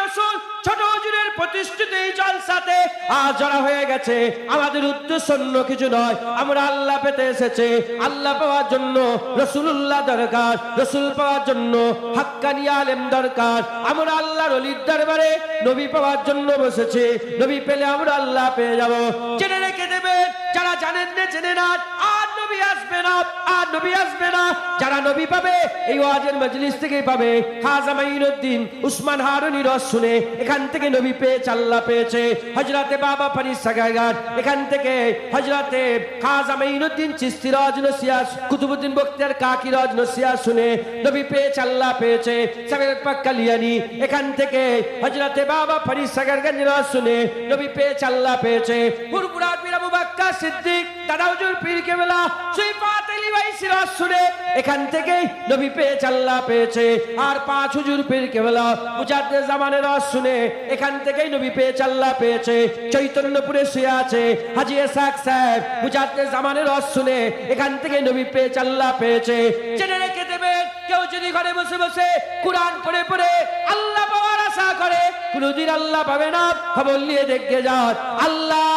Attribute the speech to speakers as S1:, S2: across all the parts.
S1: রাসূল ছোট হুজুরের প্রতিষ্ঠিত এই জলসাতে আজ যারা হয়ে গেছে, আমাদের উদ্দেশ্য অন্য কিছু নয়। আমরা আল্লাহ পেতে এসেছে, আল্লাহ পাওয়ার জন্য রাসূলুল্লাহ দরকার, রাসূল পাওয়ার জন্য হাক্কানি আলেম দরকার। আমরা আল্লাহর ওলির দরবারে নবী পাওয়ার জন্য বসেছি, নবী পেলে আমরা আল্লাহ পেয়ে যাব। জেনে রেখে দেবেন, যারা জানেন না জেনে না, আর নবী আসবে না, আর নবী আসবে না। যারা নবী পাবে এই ওয়াজের মজলিস থেকেই পাবে। খাজা মাইনুদ্দিন উসমান হারুনির রস শুনে এখান থেকে নবী পেয়েছে, আল্লাহ পেয়েছে। হযরতে বাবা ফরিদ সাগাইঘাট, এখান থেকে হযরতে খাজা মাইনুদ্দিন চিশতি রজ নসিহত, কুতুবউদ্দিন বখতিয়ার কাকি রজ নসিহত শুনে নবী পেয়েছে, আল্লাহ পেয়েছে। সাবের পাক কালিয়ানি, এখান থেকে হযরতে বাবা ফরিদ সাগাইগঞ্জ রস শুনে নবী পেয়েছে, আল্লাহ পেয়েছে। পুরপুরা পীর আবু বকর সিদ্দিক, দাদা হুজুর পীর কেবলা সুইফাত আলী ভাইসি রস শুনে এখান থেকেই নবী পেয়েছে, আল্লাহ পেয়েছে। আর পাঁচ হুজুর পীর কেবলা মুজাদ্দিদ জামানের রস শুনে এখান থেকেই নবী পেয়েছে, আল্লাহ পেয়েছে। চৈতন্যপুরে শুয়ে আছে হাজী ইসহাক সাহেব, মুজাদ্দিদ জামানের রস শুনে এখান থেকে নবী পেয়েছে, আল্লাহ পেয়েছে। জেনে রেখে দেবেন, কেউ যদি ঘরে বসে বসে কোরআন পড়ে পড়ে আল্লাহ পাওয়ার আশা করে, কোনদিন আল্লাহ পাবে না। খবর নিয়ে দেখে যান, আল্লাহ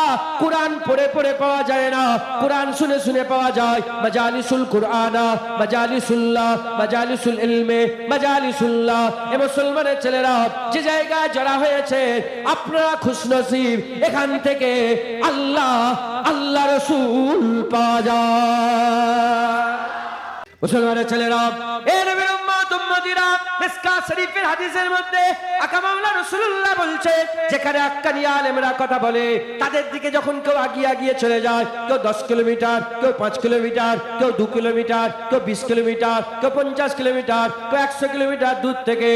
S1: কোরআন পড়ে পড়ে পাওয়া যায় না, কোরআন শুনে শুনে পাওয়া যায়। মাজালিসুল কুরআনা, মাজালিসুল্লাহ, মাজালিসুল ইলমে, মাজালিসুল্লাহ। এ মুসলমানের ছেলেরা যে জায়গায় জড়া হয়েছে, আপনারা খুশনসিব, এখান থেকে আল্লাহ, আল্লাহ রাসূল পাওয়া যায়। মুসলমানের ছেলেরা, এ নবীর উম্মত উম্মতিরা, মিসকাত শরীফের হাদিসের মধ্যে আকা মাওলা রাসূলুল্লাহ বলছে, যেখানে হাক্কানি আলেমরা কথা বলে, তাদের দিকে যখন কেউ আগিয়ে আগিয়ে চলে যায়, কেউ 10 কিলোমিটার, কেউ 5 কিলোমিটার, কেউ 2 কিলোমিটার, কেউ 20 কিলোমিটার, কেউ 50 কিলোমিটার, কেউ 100 কিলোমিটার দূর থেকে,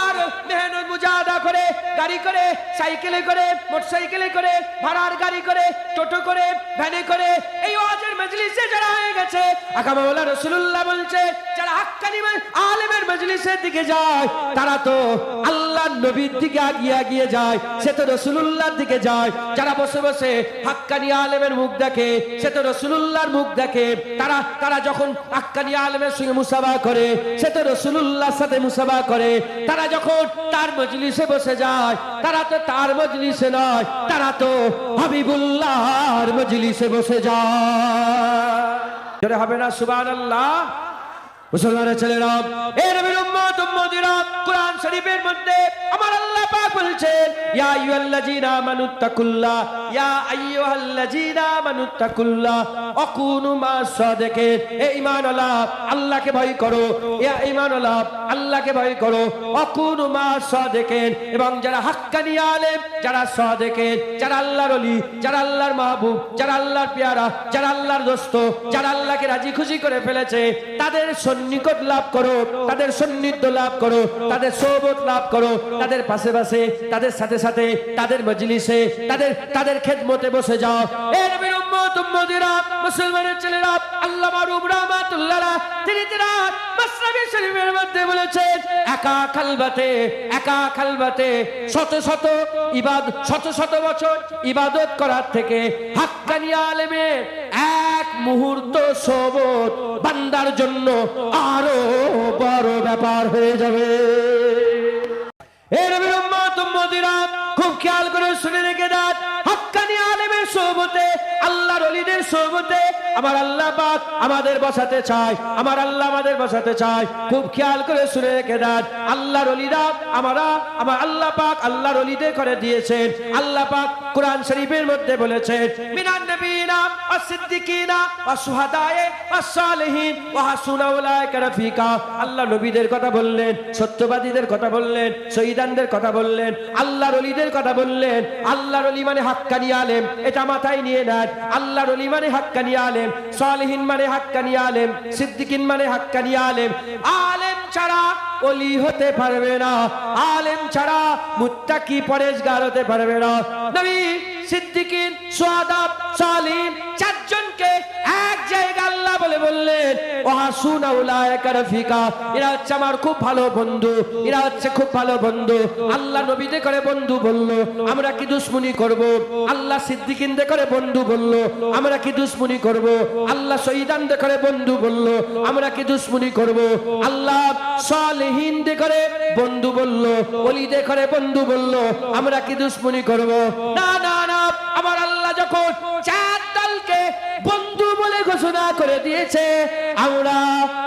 S1: আর মেহনত মুজাহাদা করে, গাড়ি করে, সাইকেলে করে, মোটরসাইকেলে করে, ভাড়ার গাড়ি করে, টোটো করে, ভ্যানে করে, এই ওয়াজের মজলিসে যারা হয়ে গেছে, আকা মাওলা রাসূলুল্লাহ বলছে, যারা হাক্কানি আলেমের মজলিসের দিকে যায়, তারা তো আল্লাহর নবীর দিকে আগিয়ে আগিয়ে যায়, সে তো রাসূলুল্লাহর দিকে যায়। যারা বসে বসে হাক্কানি আলেমের মুখ দেখে, সে তো রাসূলুল্লাহর মুখ দেখে। তারা যখন হাক্কানি আলেমের সঙ্গে মুসাফা করে, সে তো রাসূলুল্লাহর সাথে মুসাফা করে। তারা যখন তার মজলিসে বসে যায়, তারা তো তার মজলিসে নয়, তারা তো হাবিবুল্লাহর মজলিসে বসে যায়। জোরে হবে না সুবহানাল্লাহ? মুসলমানের ছেলেরা, এ নবীর উম্মত উম্মতিরা, কোরআন শরীফের মধ্যে আমার আল্লাহ পাক বলছেন, ইয়া আইয়ুহাল্লাযীনা আমানুত্তাকুল্লাহ, ইয়া আইয়ুহাল্লাযীনা আমানুত্তাকুল্লাহ ওয়াকুনু মা'আস সাদিকিন। এ ঈমানওয়ালা, আল্লাহকে ভয় করো। ইয়া ঈমানওয়ালা, আল্লাহকে ভয় করো। ওয়াকুনু মা'আস সাদিকিন, এবং যারা হাক্কানি আলেম, যারা সাদিকিন, যারা আল্লাহর ওলি, যারা আল্লাহর মাহবুব, যারা আল্লাহর পেয়ারা, যারা আল্লাহর দোস্ত, যারা আল্লাহকে রাজি খুশি করে ফেলেছে, তাদের সন্নিকট লাভ করো, তাদের সান্নিধ্য লাভ করো, তাদের সোহবত লাভ করো, তাদের পাশে পাশে, তাদের সাথে সাথে, তাদের মজলিসে, তাদের খেদমতে বসে যাও। এ নবীর উম্মত উম্মতিরা, মুসলমানের ছেলেরা, আল্লাহ মারুফ রাহমাতুল্লাহ তিনি মাসনাবী শরীফের মধ্যে বলেছেন, একা খালবাতে শত শত বছর ইবাদত করার থেকে হাক্কানি আলেমের এক মুহূর্ত সোহবত বান্দার জন্য আরো বড় ব্যাপার হয়ে যাবে। এ নবীর উম্মত উম্মতিরা, খুব খেয়াল করে শুনে রেখে দেন, হাক্কানি আলেমের সোহবতে, আল্লাহর ওলিদের সোহবতে আমার আল্লাহ পাক আমাদের বসাতে চায়, আমার আল্লাহ আমাদের বসাতে চায়। খুব খেয়াল করে শুনে রেখে দেন, আল্লাহর ওলিরা আমার আল্লাহ পাক আল্লাহর ওলিদের করে দিয়েছেন। আল্লাহ পাক কোরআন শরীফের মধ্যে বলেছেন, মিনান নবিয়িনা ওয়াস সিদ্দিকিনা ওয়াস শুহাদায়ে ওয়াস সালিহিন ওয়া হাসুনা উলাইকা রাফিকা। আল্লাহ নবীদের কথা বললেন, সত্যবাদীদের কথা বললেন, শহীদানদের কথা বললেন, আল্লাহর ওলিদের কথা বললেন। আল্লাহর ওলি মানে হাক্কানি আলেম, এটা মাথায় নিয়ে নেন। আল্লাহর ওলি মানে হাক্কানি আলেম, সালিহিন মানে হাক্কানি আলেম, সিদ্দিকিন মানে হাক্কানি আলেম। আলেম ছাড়া ওলি হতে পারবে না, আলেম ছাড়া মুত্তাকি পরেশগার হতে পারবে না। নবী, সিদ্দিকিন, শুহাদা, সালিহিন চারজনকে এক জায়গায় আল্লাহ বলে বললেন ওয়াহাসুনা উলাইকা রাফিকা, এরা হচ্ছে আমার খুব ভালো বন্ধু, এরা হচ্ছে খুব ভালো বন্ধু। আল্লাহ নবীদের করে বন্ধু বলল, আমরা কি দুশমনি করব? আল্লাহ সিদ্দিকিনদের করে বন্ধু বলল, আমরা কি দুশমনি করব? আল্লাহ শহীদানদের করে বন্ধু বলল, আমরা কি দুশমনি করব? আল্লাহ সালেহিনদের করে বন্ধু বলল, ওলিদের করে বন্ধু বলল, আমরা কি দুশমনি করব? না না না, আমার আল্লাহ যখন চার দলকে বন্ধু বলে ঘোষণা করে দিয়েছে, আমরা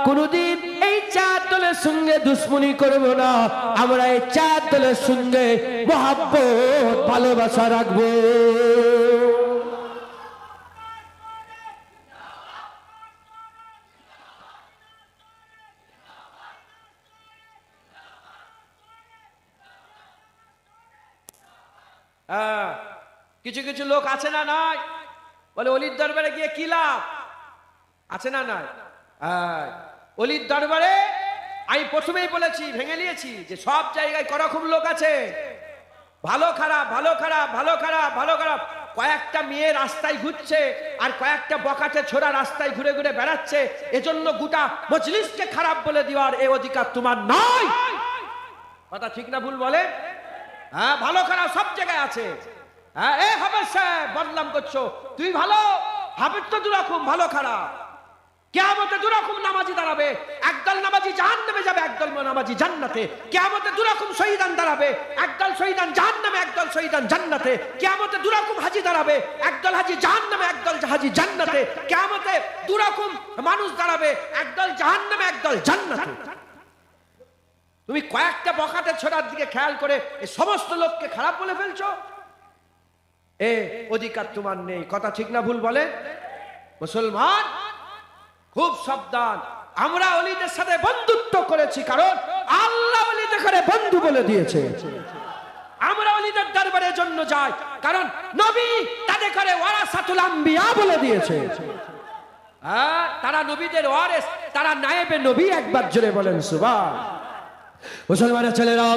S1: কোনদিন এই চার দলের সঙ্গে দুশমনি করব না, আমরা এই চার দলের সঙ্গে মহব্বত ভালোবাসা রাখবো। কিছু কিছু লোক আছে না নাই, বলে অলির দরবারে গিয়ে কি লাভ, আছে না নাই? অলির দরবারে আমি প্রথমেই বলেছি, ভেঙে নিয়েছি যে সব জায়গায় করকম লোক আছে, ভালো খারাপ ভালো খারাপ ভালো খারাপ ভালো খারাপ। কয়েকটা মেয়ে রাস্তায় ঘুরছে আর কয়েকটা বকাটে ছোড়া রাস্তায় ঘুরে ঘুরে বেড়াচ্ছে, এজন্য গোটা মজলিসকে খারাপ বলে দেওয়ার এই অধিকার তোমার নয়। কথা ঠিক না ভুল বলে? হ্যাঁ, ভালো খারাপ সব জায়গায় আছে। হ্যাঁ, এ হাফেজ সাহেব বদনাম করছো, তুই ভালো, হাফেজ তো দুরকম ভালো খারাপ। কিয়ামতে দুরকম নামাজি দাঁড়াবে, একদল নামাজি জাহান্নামে যাবে, একদল নামাজি জান্নাতে। কিয়ামতে দুরকম শহীদান দাঁড়াবে, একদল শহীদান জাহান্নামে, একদল শহীদান জান্নাতে। কিয়ামতে দুরকম হাজি দাঁড়াবে, একদল হাজি জাহান্নামে, একদল হাজি জান্নাতে। কিয়ামতে দুরকম মানুষ দাঁড়াবে, একদল জাহান্নামে, একদল জান্নাতে। তুমি কয়েকটা বকাটে ছোড়ার দিকে খেয়াল করে এই সমস্ত লোককে খারাপ বলে ফেলছো, এ অধিকার তোমার নেই। কথা ঠিক না ভুল বলে? মুসলমান খুব সাবধান। আমরা ওলিদের সাথে বন্ধুত্ব করেছি কারণ আল্লাহ ওলিদের করে বন্ধু বলে দিয়েছে। আমরা ওলিদের দরবারের জন্য যাই কারণ নবী তাদের করে ওয়ারাসাতুল আম্বিয়া বলে দিয়েছে। তারা নবীদের ওয়ারিস, তারা নায়েবে নবী। একবার জোরে বলেন সুবহান। মুসলমানের ছেলেরা,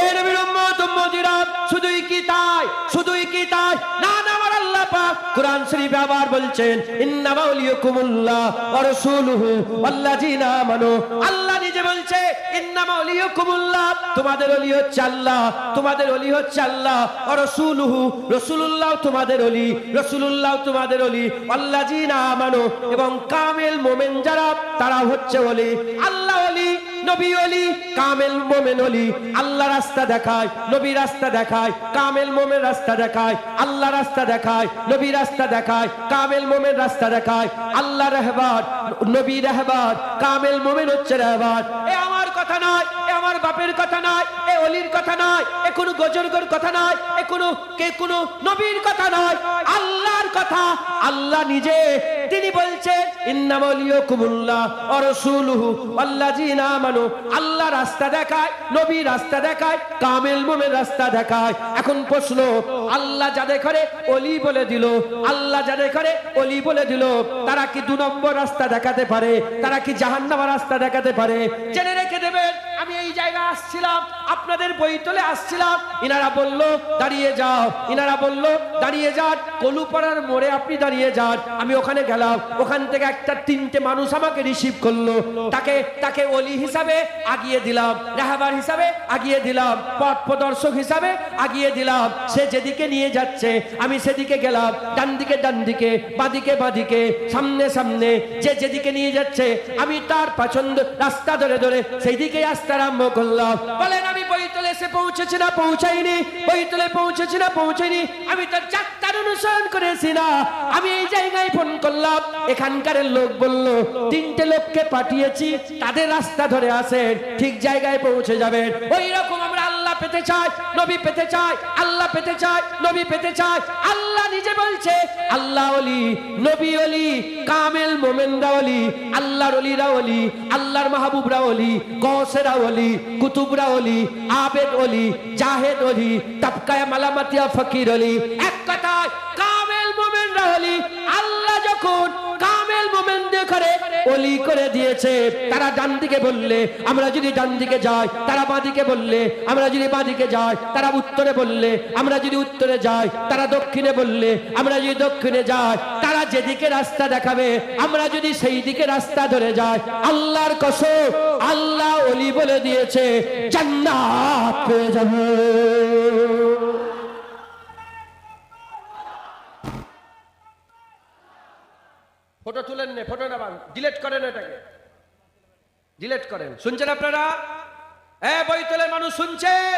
S1: এ নবীর উম্মত উম্মতিরা, শুধুই কি তাই, শুধুই কি তাই? না না, আমার আল্লাহ পাক কুরআন শরীফে আবার বলছেন ইন্নামা ওয়ালিয়াকুমুল্লাহ ওয়া রাসূলুহু ওয়াল্লাযিনা আমানু। আল্লাহ নিজে বলছে ইন্নামা ওয়ালিয়াকুমুল্লাহ, তোমাদের ওলি হচ্ছে আল্লাহ, তোমাদের ওলি হচ্ছে আল্লাহ। ওয়া রাসূলুহু, রাসূলুল্লাহ তোমাদের ওলি, রাসূলুল্লাহ তোমাদের ওলি। ওয়াল্লাযিনা আমানু, এবং কামেল মুমিন যারা, তারা হচ্ছে ওলি। আল্লাহ ওলি, নবী ওলি, কামেল মুমিন ওলি। আল্লাহ রাস্তা দেখায়, নবী রাস্তা দেখায়, কামেল মুমিন রাস্তা দেখায়। আল্লাহ রাস্তা দেখায়, নবী রাস্তা দেখায়, কামেল মুমিন রাস্তা দেখায়। আল্লাহ রাহবার, নবী রাহবার, কামেল মুমিন হচ্ছে রাহবার। এ আমার কথা নয়, এ আমার বাপের কথা নয়, এ ওলির কথা নয়, এ কোনো গজরগর কথা নয়, এ কোনো নবীর কথা নয়, আল্লাহর কথা। আল্লাহ নিজে তিনি বলছেন ইন্নামা ওয়ালিয়াকুমুল্লাহ ওয়া রাসূলুহু ওয়াল্লাযিনা আমানু। আল্লাহ রাস্তা দেখায়, নবী রাস্তা দেখায়, কামেল মুমিন রাস্তা দেখায়। এখন প্রশ্ন, আল্লাহ যাদের করে ওলি বলে দিল, আল্লাহ যাদের করে ওলি বলে দিল, তারা কি 2 নম্বর রাস্তা দেখাতে পারে? তারা কি জাহান্নামের রাস্তা দেখাতে পারে? জেনে রেখে দেবেন, আমি এই জায়গায় আসছিলাম, আপনাদের বইতলে আসছিলাম, ইনারা বলল দাঁড়িয়ে যাও, ইনারা বলল দাঁড়িয়ে যান, কলুপাড়ার মোড়ে আপনি দাঁড়িয়ে যান। আমি ওখানে গেলাম, ওখান থেকে একটা 3টে মানুষ আমাকে রিসিভ করলো, তাকে ওলি হিসাবে আগিয়ে দিলাম, রাহবার হিসাবে আগিয়ে দিলাম, পথ প্রদর্শক হিসাবে আগিয়ে দিলাম। সে যেদিকে নিয়ে যাচ্ছে আমি সেদিকে গেলাম, ডান দিকে ডান দিকে, বাঁদিকে বাঁদিকে, সামনে সামনে, যে যেদিকে নিয়ে যাচ্ছে আমি তার পছন্দ রাস্তা ধরে ধরে সেই দিকে আসতে আরম্ভ করলাম। বলেন আমি বইতলে এসে পৌঁছেছি না পৌঁছাইনি? বইতলে পৌঁছেছি না পৌঁছাইনি? আমি তার যাত্রার অনুসরণ করেছি না? আমি এই জায়গায় ফোন করলাম, এখানকার লোক বলল 3টে লোককে পাঠিয়েছি, তাদের রাস্তা ধরে আসেন, ঠিক জায়গায় পৌঁছে যাবেন। ওই রকম আমরা আল্লাহ পেতে চাই, নবী পেতে চাই, আল্লাহ পেতে চাই, নবী পেতে চাই। আল্লাহ নিজে বলছে আল্লাহ ওলি, নবী ওলি, কামেল মুমিনরা ওলি, আল্লাহর ওলিরা ওলি, আল্লাহর মাহবুবরা ওলি, গৌসেরা ওলি, কুতুবরা ওলি, আবেদ ওলি, জাহেদ ওলি, তাবকায়ে মালামাতিয়া ফকির ওলি। এক কথায় কামেল মুমিনরা ওলি। আল্লাহ যখন কামেল মুমিনদের করে ওলি করে দিয়েছে। তারা ডান দিকে বললে আমরা যদি ডান দিকে যাই, তারা বাঁ দিকে বললে আমরা যদি বাঁ দিকে যাই, তারা উত্তরে বললে আমরা যদি উত্তরে যাই, তারা দক্ষিণে বললে আমরা যদি দক্ষিণে যাই, তারা যেদিকে রাস্তা দেখাবে আমরা যদি সেই দিকে রাস্তা ধরে যাই, আল্লাহর কসম আল্লাহ ওলি বলে দিয়েছে জান্নাত পেয়ে যাবে। ফটো তুলেন না, ফটো না, ডিলিট করেন, এটাকে ডিলিট করেন। শুনছেন আপনারা? বৈতলের মানুষ শুনছেন?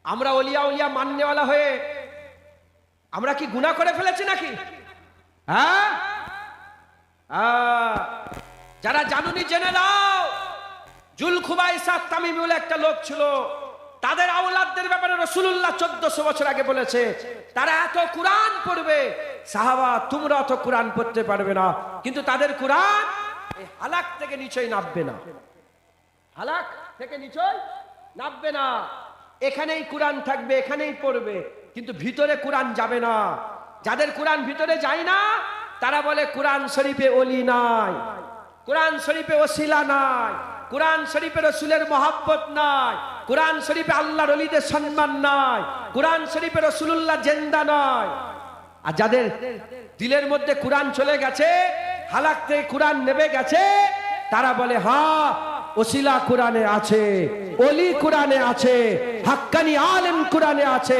S1: আমরা ওলিয়া উলিয়া মাননেওয়ালা হয়ে আমরা কি গুনাহ করে ফেলেছি নাকি? হ্যাঁ, যারা জানুনি জেনে নাও, জুলখুবাইসা তামিমি বলে একটা লোক ছিল, তাদের আওলাদদের ব্যাপারে রাসূলুল্লাহ 1400 বছর আগে বলেছে তারা এত কোরআন পড়বে, সাহাবা তোমরা অত কোরআন পড়তে পারবে না, কিন্তু তাদের কোরআন এই হালাক থেকে নিচেই নামবে না, হালাক থেকে নিচেই নামবে না, এখানেই কোরআন থাকবে, এখানেই পড়বে, কিন্তু ভিতরে কোরআন যাবে না। যাদের কোরআন ভিতরে যায় না তারা বলে কোরআন শরীফে ওলি নাই, কোরআন শরীফে ওসিলা নাই, কোরআন শরীফে রাসূলের মহব্বত নাই, কোরআন শরীফে আল্লাহর ওলিদের সম্মান নাই, কোরআন শরীফে রাসূলুল্লাহ জিন্দা নাই। আর যাদের দিলের মধ্যে কোরআন চলে গেছে, হালাক থেকে কোরআন নেমে গেছে, তারা বলে হ্যাঁ ওসিলা কোরআনে আছে, ওলি কোরআনে আছে, হাক্কানি আলেম কোরআনে আছে।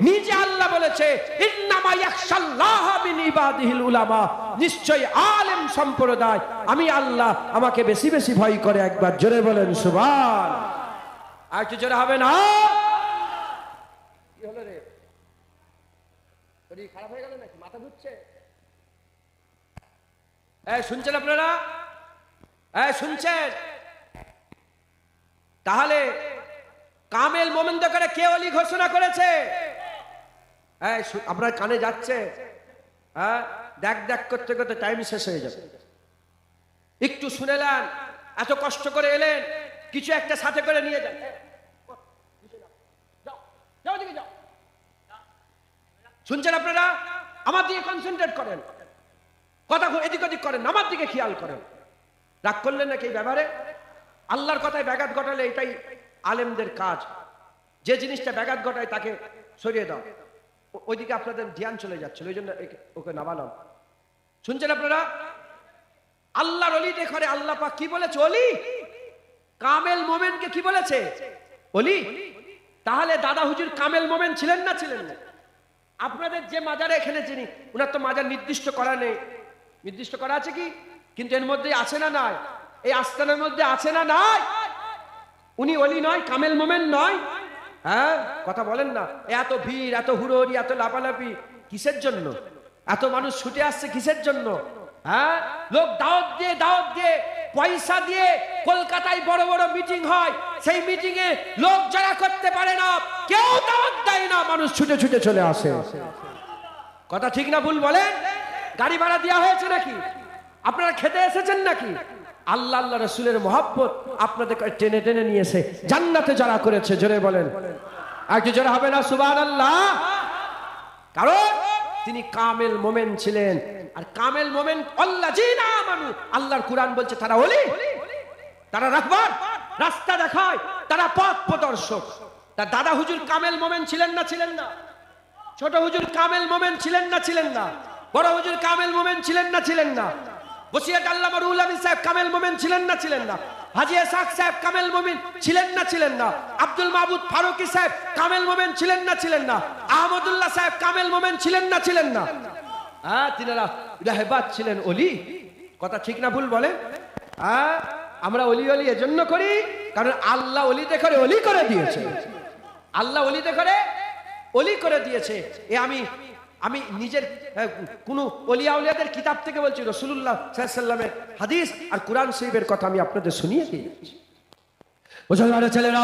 S1: নিজে আল্লাহ বলেছে ইন্নামা ইয়াখশাল্লাহ মিন ইবাদিহিল উলামা, নিশ্চয় আলেম সম্প্রদায় আমি আল্লাহ আমাকে বেশি বেশি ভয় করে। একবার জোরে বলেন সুবহান। আর একটু জোরে হবে না? কি হলো রে, শরীর খারাপ হয়ে গেল নাকি, মাথা ঘুরছে? শুনছেন আপনারা? শুনছেন? তাহলে কামেল মোমেনদের করে কে ওলি ঘোষণা করেছে? আপনার কানে যাচ্ছে? দেখ দেখ করতে করতে টাইম শেষ হয়ে যাবে। একটু শুনেলেন, এত কষ্ট করে এলেন, কিছু একটা সাথে করে নিয়ে যান। শুনছেন আপনারা? আমার দিকে কনসেন্ট্রেট করেন, কথা এদিক ওদিক করেন, আমার দিকে খেয়াল করেন। রাগ করলেন নাকি এই ব্যাপারে? আল্লাহর কথায় ব্যাঘাত ঘটালে এটাই আলেমদের কাজ, যে জিনিসটা ব্যাঘাত ঘটায় তাকে সরিয়ে দাও। ওইদিকে আপনাদের ধ্যান চলে যাচ্ছিল, ওই জন্য ওকে নামালাম। শুনছেন আপনারা? আল্লাহর ওলি দেখে আল্লাহ পাক কি বলেছে? ওলি। কামেল মোমেনকে কি বলেছে? ওলি। তাহলে দাদা হুজুর কামেল মোমেন ছিলেন না ছিলেন না? আপনাদের যে মাজারে এখানে যিনি, উনার তো মাজার নির্দিষ্ট করা নেই, নির্দিষ্ট করা আছে কি? কিন্তু এর মধ্যে আছে না নাই? এই আস্তানার মধ্যে আছে না নাই? উনি ওলি নয়, কামেল মোমেন নয়? হ্যাঁ, কথা বলেন না। এত ভিড়, এত হুড়োহুড়ি, এত লাপালাপি কিসের জন্য? এত মানুষ ছুটে আসছে কিসের জন্য? হ্যাঁ, লোক দাওয়াত দিয়ে পয়সা দিয়ে কলকাতায় বড় বড় মিটিং হয়, সেই মিটিং এ লোক যারা করতে পারে না, কেউ দাওয়াত দেয় না, মানুষ ছুটে ছুটে চলে আসে। কথা ঠিক না ভুল বলেন? গাড়ি ভাড়া দেওয়া হয়েছে নাকি? আপনারা খেতে এসেছেন নাকি? আল্লাহ আল্লাহ রাসূলের মহব্বত আপনাদের টেনে টেনে নিয়েছে জান্নাতে যারা করেছে। জোরে বলেন, একটু জোরে হবে না সুবহানাল্লাহ? কারণ তিনি কামেল মোমেন ছিলেন। আর কামেল মোমেন আল্লাযিনা আমানু, আল্লাহর কুরআন বলছে তারা ওলি, তারা রাহবার, রাস্তা দেখায়, তারা পথ প্রদর্শক। তার দাদা হুজুর কামেল মোমেন ছিলেন না ছিলেন না? ছোট হুজুর কামেল মোমেন ছিলেন না ছিলেন না? বড় হুজুর কামেল মোমেন ছিলেন না ছিলেন না? বসিরহাট আল্লামা রুহুল আমিন সাহেব কামেল মোমেন ছিলেন না ছিলেন না? হাজী ইসহাক সাহেব কামেল মোমেন ছিলেন না ছিলেন না? আব্দুল মাহমুদ ফারুকী সাহেব কামেল মোমেন ছিলেন না ছিলেন না? আহমদুল্লাহ সাহেব কামেল মোমেন ছিলেন না ছিলেন না? হ্যাঁ, তিনারা রাহবার ছিলেন, ওলি। কথা ঠিক না ভুল বলেন? হ্যাঁ, আমরা ওলি ওলি এজন্য করি কারণ আল্লাহ ওলিতে করে ওলি করে দিয়েছে। আল্লাহ ওলিতে করে ওলি করে দিয়েছে। আমি নিজের কোন ওলিয়া উলিয়াদের কিতাব থেকে বলছি, রাসূলুল্লাহ সাল্লাল্লাহু আলাইহি ওয়াসাল্লামের হাদিস আর কোরআন শরীফের কথা আমি আপনাদের শুনিয়ে দিয়েছি। মুসলমানের ছেলেরা,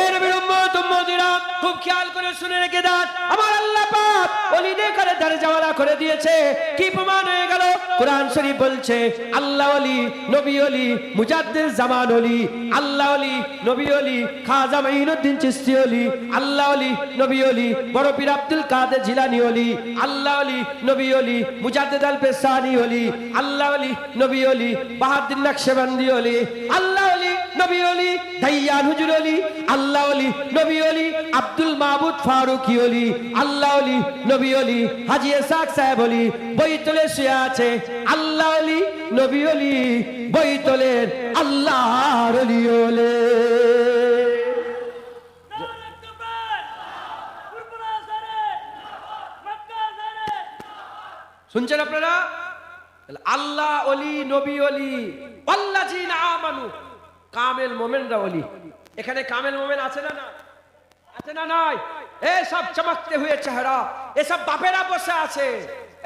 S1: এ নবীর উম্মত উম্মতিরা, খুব খেয়াল করে শুনে রেখে দেন, আমার আল্লাহ পাক ওলিদের করে দরজাওয়ালা করে দিয়েছে। কি প্রমাণ হয়ে গেল? কোরআন শরীফ বলছে আল্লাহ ওলি, নবী ওলি, মুজাদ্দিদ জামান ওলি, আল্লাহ ওলি, নবী ওলি, খাজা মাইনুদ্দিন চিশতি ওলি, আল্লাহ ওলি, নবী ওলি, বড় পীর আব্দুল কাদের জিলানী ওলি, আল্লাহ ওলি, নবী ওলি, মুজাদ্দিদ আল পেশানি ওলি, আল্লাহ ওলি, নবী ওলি, বাহাউদ্দিন নকশবন্দি ওলি, আল্লাহ ওলি, নবী ওলি, দাইয়ান হুজুর ওলি, আল্লাহ ওলি, নবী ওলি, আব্দুল মাহমুদ ফারুকি ওলি, আল্লাহ ওলি, নবী ওলি, হাজী ইসহাক সাহেব ওলি, বইতলে শুয়ে আছে আল্লাহ ওলি, নবী ওলি, বইতলের আল্লাহর ওলি ওলে। শুনছেন আপনারা? আল্লাহ ওলি, নবী ওলি, আল্লাযীনা আমানু, কামেল মোমেনরা ওলি। এখানে কামেল মোমেন আছে না? না আছে না? নাই। এসব চমকতে হুয়ে চেহারা, এসব বাপেরা বসে আছে,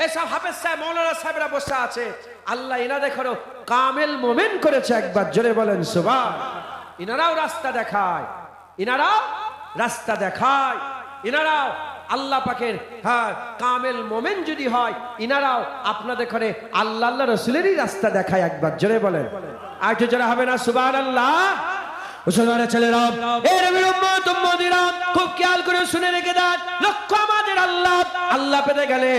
S1: এসব হাফেজ সাহেব মৌলানা সাহেবরা বসে আছে। আল্লাহ ইনাদের করো কামেল মোমেন করেছে। একবার জোরে বলেন সুবহান। ইনারাও রাস্তা দেখায়, ইনারাও রাস্তা দেখায়, ইনারাও আল্লাহ পাকের কামেল মোমেন যদি হয়, ইনারাও আপনাদের ঘরে আল্লাহ আল্লাহ রসুলেরই রাস্তা দেখায়। একবার জোরে বলেন, আর একটু জোরে হবে না সুবহানাল্লাহ? মুসলমানের ছেলেরা, এ নবীর উম্মত উম্মতিরা, খুব খেয়াল করে শুনে রেখে দেন, লক্ষ্য আমাদের আল্লাহ। আল্লাহ পেতে গেলে,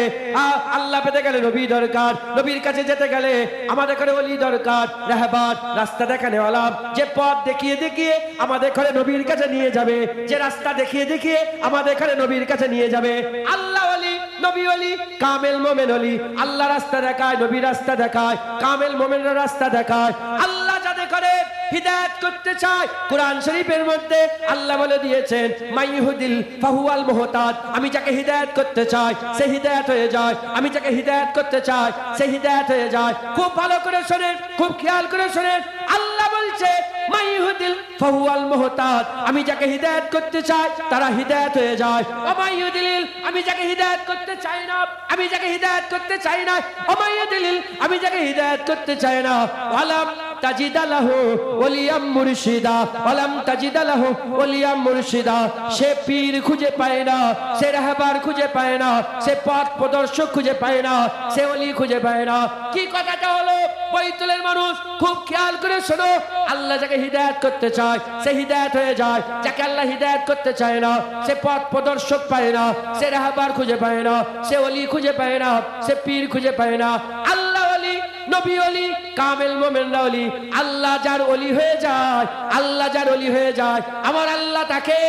S1: আল্লাহ পেতে গেলে নবী দরকার, নবীর কাছে যেতে গেলে আমাদের ঘরে ওলি দরকার, রাহবার, রাস্তা দেখানেওয়ালা, যে পথ দেখিয়ে দেখিয়ে আমাদের ঘরে নবীর কাছে নিয়ে যাবে, যে রাস্তা দেখিয়ে দেখিয়ে আমাদের ঘরে নবীর কাছে নিয়ে যাবে। আল্লাহ ওলি, নবী ওলি, কামেল মোমেন ওলি। আল্লাহ রাস্তা দেখায়, নবী রাস্তা দেখায়, কামেল মোমেনরা রাস্তা দেখায়। আল্লাহ যাদের করে হিদায়াত করতে চায়, কোরআন শরীফের মধ্যে আল্লাহ বলে দিয়েছেন মাইহুদিল ফাহুয়াল মুহতাদ। আমি যাকে হিদায়াত করতে চাই সে হিদায়াত হয়ে যায়, আমি যাকে হিদায়াত করতে চাই সে হিদায়াত হয়ে যায়। খুব ভালো করে শোনেন, খুব খেয়াল করে শোনেন। আল্লাহ বলছে মাইহুদিল ফাহুয়াল মুহতাদ, আমি যাকে হিদায়াত করতে চাই তারা হিদায়াত হয়ে যায়। ওমাইহুদিল, আমি যাকে হিদায়াত করতে চাই না, আমি যাকে হিদায়াত করতে চাই না, ওমাইহুদিল, আমি যাকে হিদায়াত করতে চাই না, আলাম তাজিদা লাহু ওলিয়াম মুর্শিদা, ওয়ালাম তাজিদা লাহু ওলিয়াম মুর্শিদা। সে পীর খুঁজে পায় না, সে রাহবার খুঁজে পায় না, সে পথ প্রদর্শক খুঁজে পায় না, সে ওলি খুঁজে পায় না। কি কথাটা হলো? বৈতুলের মানুষ খুব খেয়াল করে শোনো। আল্লাহ যাকে হিদায়াত করতে চায় সে হিদায়াত হয়ে যায়, যাকে আল্লাহ হিদায়াত করতে চায় না সে পথ প্রদর্শক পায় না, সে রাহবার খুঁজে পায় না, সে ওলি খুঁজে পায় না, সে পীর খুঁজে পায় না। আল্লাহ ওলি, নবী ওলি, কামেল মোমেনরা ওলি। আল্লাহ যার ওলি হয়ে যায়, আল্লাহ যার ওলি হয়ে যায়, আমার আল্লাহ তাকে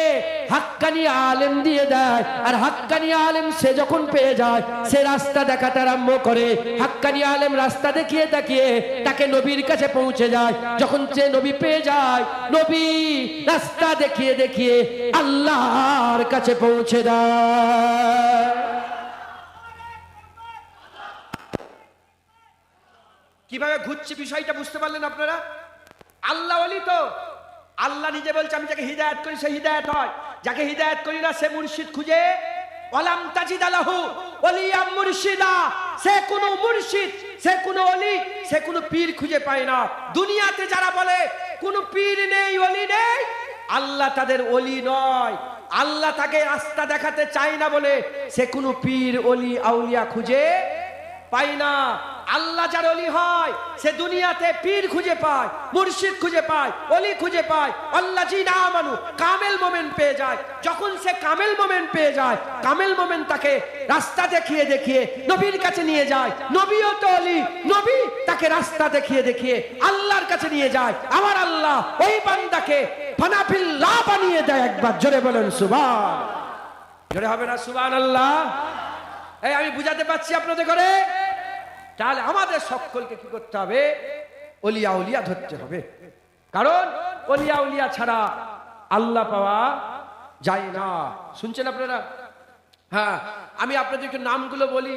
S1: হাক্কানি আলেম দিয়ে দেয়। আর হাক্কানি আলেম সে যখন পেয়ে যায় সে রাস্তা দেখাতে আরম্ভ করে। হাক্কানি আলেম রাস্তা দেখিয়ে দেখিয়ে তাকে নবীর কাছে পৌঁছে যায়। যখন সে নবী পেয়ে যায়, নবী রাস্তা দেখিয়ে দেখিয়ে আল্লাহর কাছে পৌঁছে দেয়। কিভাবে ঘুরছে বিষয়টা বুঝতে পারলেন আপনারা? আল্লাহ ওলি তো আল্লাহ নিজে বলছে আমি যাকে হিদায়াত করি সে হিদায়াত হয়, যাকে হিদায়াত করি না সে মুর্শিদ খুঁজে। ওয়ালাম তাজিদা লাহু ওলিয়াম মুর্শিদা, সে কোনো মুর্শিদ, সে কোনো ওলি, সে কোনো পীর খুঁজে পায় না। দুনিয়াতে যারা বলে কোনো পীর নেই, ওলি নেই, আল্লাহ তাদের ওলি নয়। আল্লাহ তাকে রাস্তা দেখাতে চায় না বলে সে কোনো পীর, ওলি, আউলিয়া খুঁজে পায় না। আল্লাহ যার ওলি হয় সে দুনিয়াতে পীর খুঁজে পায়, মুর্শিদ খুঁজে পায়, ওলি খুঁজে পায়। আল্লাযীনা আমানু, কামেল মোমেন পেয়ে যায়। যখন সে কামেল মোমেন পেয়ে যায়, কামেল মোমেন তাকে রাস্তা দেখিয়ে দেখিয়ে নবীর কাছে নিয়ে যায়। নবীও তো ওলি, নবী তাকে রাস্তা দেখিয়ে দেখিয়ে আল্লাহর কাছে নিয়ে যায়। আমার আল্লাহ ওই বান্দাকে ফানাফিল্লাহ বানিয়ে দেয়। একবার জোরে বলেন সুবহান। জোরে হবে না সুবহানাল্লাহ? এই আমি বুঝাতে পারছি আপনাদের করে? তাহলে আমাদের সকলকে কি করতে হবে? ওলিয়া উলিয়া ধরতে হবে। কারণ ওলিয়া উলিয়া ছাড়া আল্লাহ পাওয়া যায় না। শুনছেন আপনারা? হ্যাঁ, আমি আপনাদেরকে নামগুলো বলি,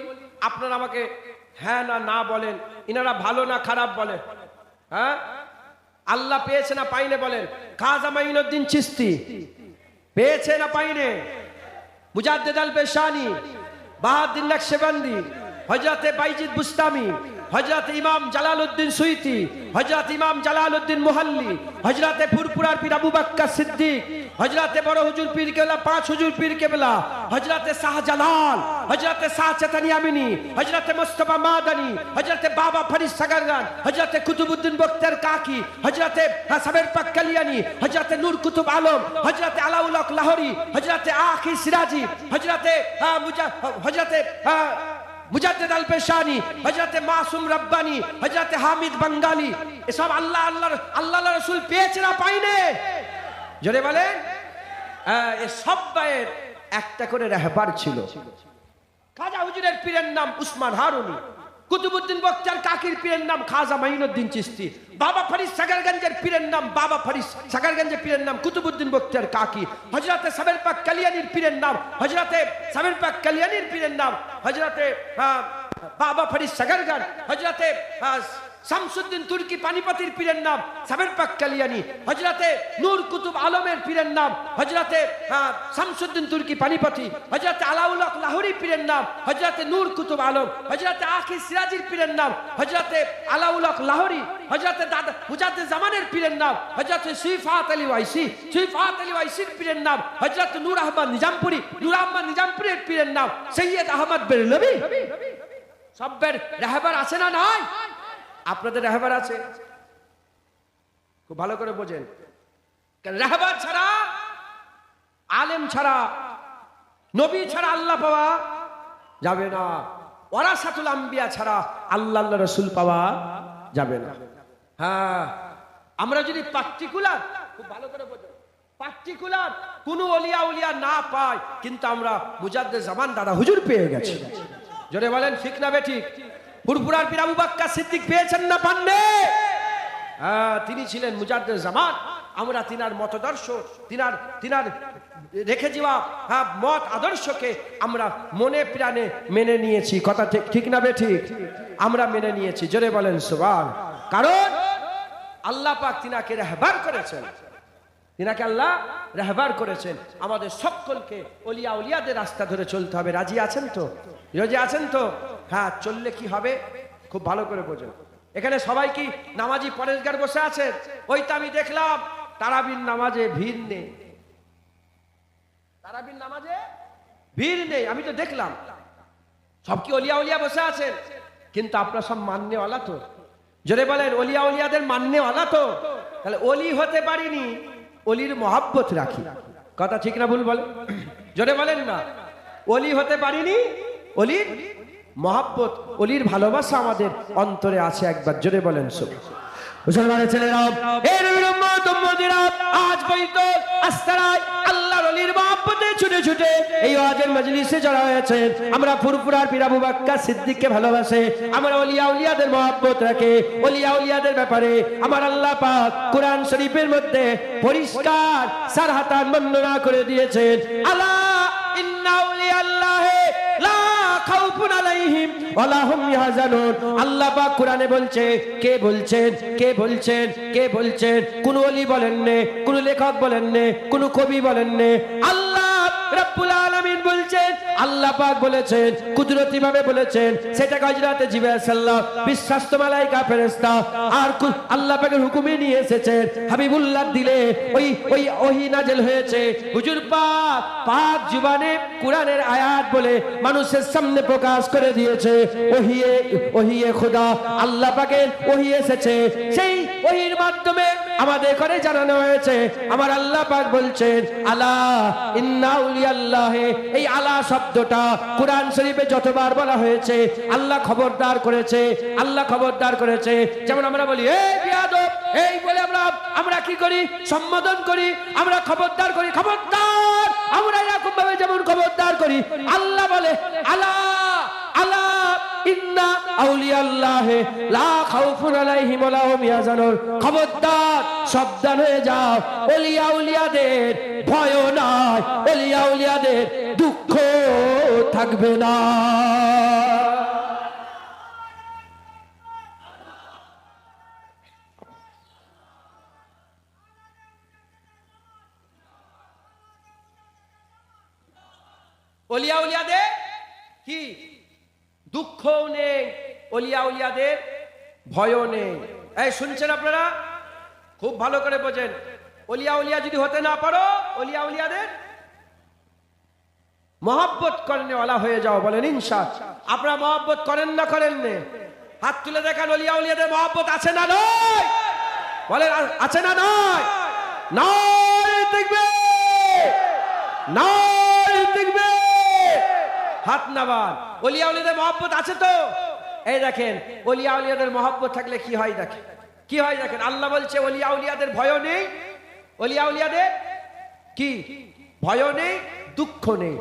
S1: আপনারা আমাকে হ্যাঁ না না বলেন। ইনারা ভালো না খারাপ বলেন। হ্যাঁ, আল্লাহ পেয়েছে না পাইনে বলেন। খাজা মাইনুদ্দিন চিশতি পেয়েছে না পাইনে? মুজাদ্দিদ আল পেশানি, বাহাউদ্দিন নকশবন্দি, হযরতে বাইজিদ বুস্তামি, হযরত ইমাম জালালউদ্দিন সুয়ুতি, হযরত ইমাম জালালউদ্দিন মুহাল্লি, হযরতে ফুরফুরার পীর আবু বকর সিদ্দিক, হযরতে বড় হুজুর পীর কেবলা, পাঁচ হুজুর পীর কেবলা, হযরতে শাহজালাল, হযরতে শাহ চেতানি আমিনী, হযরতে মুস্তাফা মাদানী, হযরতে বাবা ফরিদ সাগরগান, হযরতে কুতুবউদ্দিন বখতিয়ার কাকি, হযরতে সাবের পাক কালিয়ানি, হযরতে নূর কুতুব আলম, হযরতে আলাউল হক লাহোরী, হযরতে আখি সিরাজি, হযরতে মুজাদ্দিদ আল পেশানি, হযরতে মাসুম রব্বানি, হযরতে হামিদ বাঙ্গালী, এসব আল্লাহ রাসূল পেয়েছে না পাইনে? জোরে বলেন। এই সবাইয়ের একটা করে রাহবার ছিল। খাজা হুজুরের পীরের নাম উসমান হারুনি, কুতুবউদ্দিন বখতিয়ার কাকির পীরের নাম খাজা মাইনুদ্দিন চিশতি, বাবা ফরিদ সাগরগঞ্জের পীরের নাম বাবা ফরিদ সাগরগঞ্জের পীরের নাম কুতুবউদ্দিন বখতিয়ার কাকি, হযরতে সাবের পাক কালিয়ানির পীরের নাম হযরতে সাবের পাক কালিয়ানির পীরের নাম হযরতে বাবা ফরিদ সাগরগঞ্জ, হযরতে শামসুদ্দিন তুর্কি পানিপতির পীরের নাম সাবের পাক কালিয়ানি, হযরতে নূর কুতুব আলমের পীরের নাম হযরতে শামসুদ্দিন তুর্কি পানিপতি, হযরতে আলাউল হক লাহোরী পীরের নাম হযরতে নূর কুতুব আলম, হযরতে আখি সিরাজির পীরের নাম হযরতে আলাউল হক লাহোরী, হযরতে দাদা মুজাদ্দিদ জামানের পীরের নাম হযরতে সুইফাত আলী ওয়াইসি, সুইফাত আলী ওয়াইসির পীরের নাম হযরতে নূর আহমদ নিজামপুরি, নূর আহমদ নিজামপুরের পীরের নাম সৈয়দ আহমদ বেরলভী। সবের রাহবার আছে না নাই? আপনাদের রাহবার আছে? খুব ভালো করে বোঝেন, রাহবার ছাড়া, আলেম ছাড়া, নবী ছাড়া আল্লাহ পাওয়া যাবে না। ওয়ারাসাতুল আম্বিয়া ছাড়া আল্লাহ রাসূল পাওয়া যাবে না। হ্যাঁ, আমরা যদি পার্টিকুলার, খুব ভালো করে বোঝেন, পার্টিকুলার কোন ওলিয়া উলিয়া না পাই, কিন্তু আমরা মুজাদ্দিদ জামান দাদা হুজুর পেয়ে গেছি। জোরে বলেন ঠিক না বেঠিক? ফুরফুরার পীর আবু বকর সিদ্দিক পেয়েছেন না পাননি? তিনি ছিলেন মুজাদ্দিদ জামান। আমরা তিনার মতদর্শ, তিনার রেখে যাওয়া মত আদর্শকে আমরা মনে প্রাণে মেনে নিয়েছি। কথা ঠিক না বেঠিক? আমরা মেনে নিয়েছি। জোরে বলেন সুবহান। কারণ আল্লাহ পাক তিনাকে রাহবার করেছেন, তিনাকে আল্লাহ রাহবার করেছেন। আমাদের সকলকে ওলিয়া উলিয়াদের রাস্তা ধরে চলতে হবে। রাজি আছেন তো? রাজি আছেন তো? হ্যাঁ, চললে কি হবে খুব ভালো করে বোঝেন। এখানে সবাই কি নামাজি পরেশগার বসে আছে? ওই তো আমি দেখলাম তারাবির নামাজে ভিড় নেই, তারাবির নামাজে ভিড় নেই, আমি তো দেখলাম। সব কি ওলিয়া উলিয়া বসে আছেন? কিন্তু আপনারা সব মাননেওয়ালা তো? জোরে বলেন, ওলিয়া উলিয়াদের মাননেওয়ালা তো? তাহলে ওলি হতে পারিনি, ওলির মহাব্বত রাখি। কথা ঠিক না ভুল বলে? জোরে বলেন না। ওলি হতে পারিনি, ওলির মহাব্বত, ওলির ভালোবাসা আমাদের অন্তরে আছে। একবার জোরে বলেন মুসলমানের ছেলেরা, এই নবীর উম্মত উম্মতিরা, আজ পর্যন্ত আস্তারায় আল্লাহর ওলির মহব্বতে ছুটে ছুটে এই ওয়াজের মজলিসে জড়া হয়েছে। আমরা ফুরফুরার পীর আবু বকর সিদ্দিককে ভালোবাসে, আমরা ওলিয়া উলিয়াদের মহব্বত রাখে। ওলিয়া উলিয়াদের ব্যাপারে আমার আল্লাহ পাক কোরআন শরীফের মধ্যে পরিষ্কার সারহাতান বর্ণনা করে দিয়েছেন। আলা ইন্না আউলিয়াল্লাহি লা খাউফুন আলাইহিম ওয়ালা হুম ইয়াহজানুন। আল্লাহ পাক কোরআনে বলছে, কে বলছেন? কে বলছেন? কে বলছেন? কোন ওলি বলেন নে, কোন লেখক বলেন নে, কোন কবি বলেন নে, আল্লাহ রাব্বুল আলামিন বলছেন। আল্লাহ পাক বলেছেন, কুদরতি ভাবে বলেছেন। সেটা হযরত জিবরাইল সাল্লাল্লাহু বিশ্বাস্ত মালায়েকা ফেরেশতা আর আল্লাহ পাকের হুকুমে নিয়ে এসেছেন। হাবিবুল্লাহ দিলে ওই ওহী নাযিল হয়েছে। হুজুর পাক জুবানে কোরআনের আয়াত বলে মানুষের সামনে প্রকাশ করে দিয়েছে। ওহিয়ে খোদা, আল্লাহ পাকের ওহী এসেছে। সেই ওহীর মাধ্যমে আমাদের করে জানানো হয়েছে। আমার আল্লাহ পাক বলছেন, আলা ইন্না আউলিয়াল্লাহি। এই আলা শব্দটা কোরআন শরীফে যতবার বলা হয়েছে আল্লাহ খবরদার করেছে, আল্লাহ খবরদার করেছে। যেমন আমরা বলি এই বিয়াদব, এই বলে আমরা কি করি? সম্বোধন করি, আমরা খবরদার করি। খবরদার আমরা এরকম ভাবে যেমন খবরদার করি, আল্লাহ বলে আলা আলা ইন্না আউলিয়াল্লাহি লা খাউফুন আলাইহিম ওয়া লা হুম ইয়াহজানুন। খবরদার, সাবধান হয়ে যাও। ওলিয়া উলিয়াদের ভয় নাই, ওলিয়া উলিয়াদের দুঃখ থাকবে না। ওলিয়া উলিয়াদের কি দুঃখ নেই, অলিয়া উলিয়াদের ভয়ও নেই। এই শুনছেন আপনারা? খুব ভালো করে বোঝেন। অলিয়া উলিয়া যদি হতে না পারো, অলিয়া উলিয়াদের মহব্বত করনেওয়ালা হয়ে যাও। বলেন ইনশাআল্লাহ। আপনারা মহব্বত করেন না করেন না? হাত তুলে দেখান, অলিয়া উলিয়াদের মহব্বত আছে না নয়? বলেন আছে না নয়? নয় দেখবে, নয় দেখবে, হাত নামান। অলিয়া উলিয়াদের মহব্বত আছে তো? এই দেখেন, অলিয়া উলিয়াদের মহব্বত থাকলে কি হয় দেখেন, কি হয় দেখেন। আল্লাহ বলছে অলিয়া উলিয়াদের ভয় নেই। অলিয়া উলিয়াদের কি ভয় নেই, দুঃখ নেই।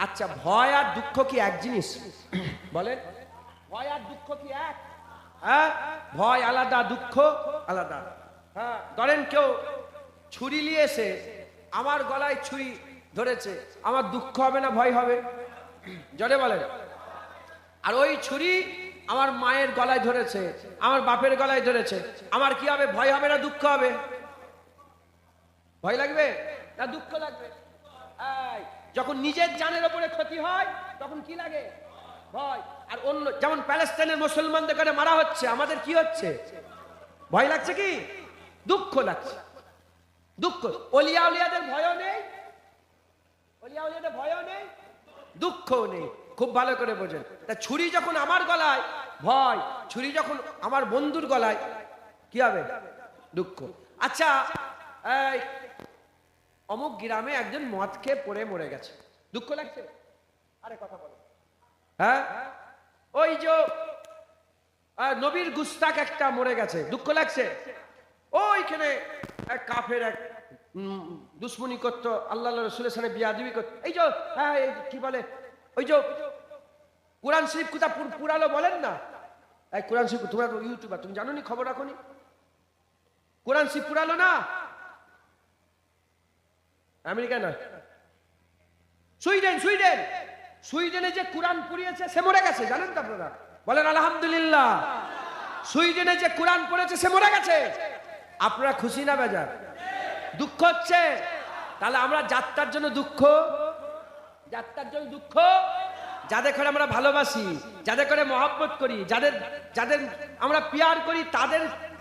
S1: আচ্ছা, ভয় আর দুঃখ কি এক জিনিস? বলেন, ভয় আর দুঃখ কি এক? হ্যাঁ, ভয় আলাদা, দুঃখ আলাদা। হ্যাঁ, ধরেন কেউ ছুরি নিয়ে এসে আমার গলায় ছুরি ধরেছে, আমার দুঃখ হবে না ভয় হবে? জোরে বলেন। আর ওই ছুরি আমার মায়ের গলায় ধরেছে, আমার বাপের গলায় ধরেছে, আমার কি হবে? ভয় হবে না দুঃখ হবে? ভয় লাগবে না দুঃখ লাগবে? যখন নিজের জানের উপরে ক্ষতি হয় তখন কি লাগে? ভয়। আর অন্য, যেমন প্যালেস্টাইনের মুসলমানদের কাছে মারা হচ্ছে, আমাদের কি হচ্ছে? ভয় লাগছে কি দুঃখ লাগছে? দুঃখ। অলিয়া উলিয়াদের ভয়ও নেই, অলিয়া উলিয়াদের ভয়ও নেই, দুঃখও নেই। খুব ভালো করে বোঝেন। তা ছুরি যখন আমার গলায় ভয়, ছুরি যখন আমার বন্ধুর গলায় কি হবে? দুঃখ। আচ্ছা, অমুক গ্রামে একজন মদ খেয়ে পড়ে মরে গেছে, দুঃখ লাগছে? আরে কথা বলো। হ্যাঁ, ওই যে নবীর গুস্তাক একটা মরে গেছে, দুঃখ লাগছে? ওইখানে এক কাফের এক দুশ্মনী করতো, আল্লাহ রাসূলের সাথে বিয়াদবি করতো। এই যে হ্যাঁ, কি বলে ওই যে কোরআন শরীফ কোথা পুরালো বলেন না? এই কোরআন শরীফ, তোমরা ইউটিউবার, তুমি জানো নি, খবর রাখো নি? কোরআন শরীফ পুরালো না? আমেরিকা না, সুইডেন, সুইডেন, সুইডেনে যে কোরআন পড়িয়েছে সে মরে গেছে, জানেন তো আপনারা? বলেন আলহামদুলিল্লাহ। সুইডেনে যে কোরআন পড়েছে সে মরে গেছে। আপনারা খুশি না বেজার? দুঃখ হচ্ছে? তাহলে আমরা যাত্রার জন্য দুঃখ, যাত্রার জন্য দুঃখ। যাদের করে আমরা ভালোবাসি, যাদের করে মহব্বত করি, যাদের যাদের আমরা পিয়ার করি,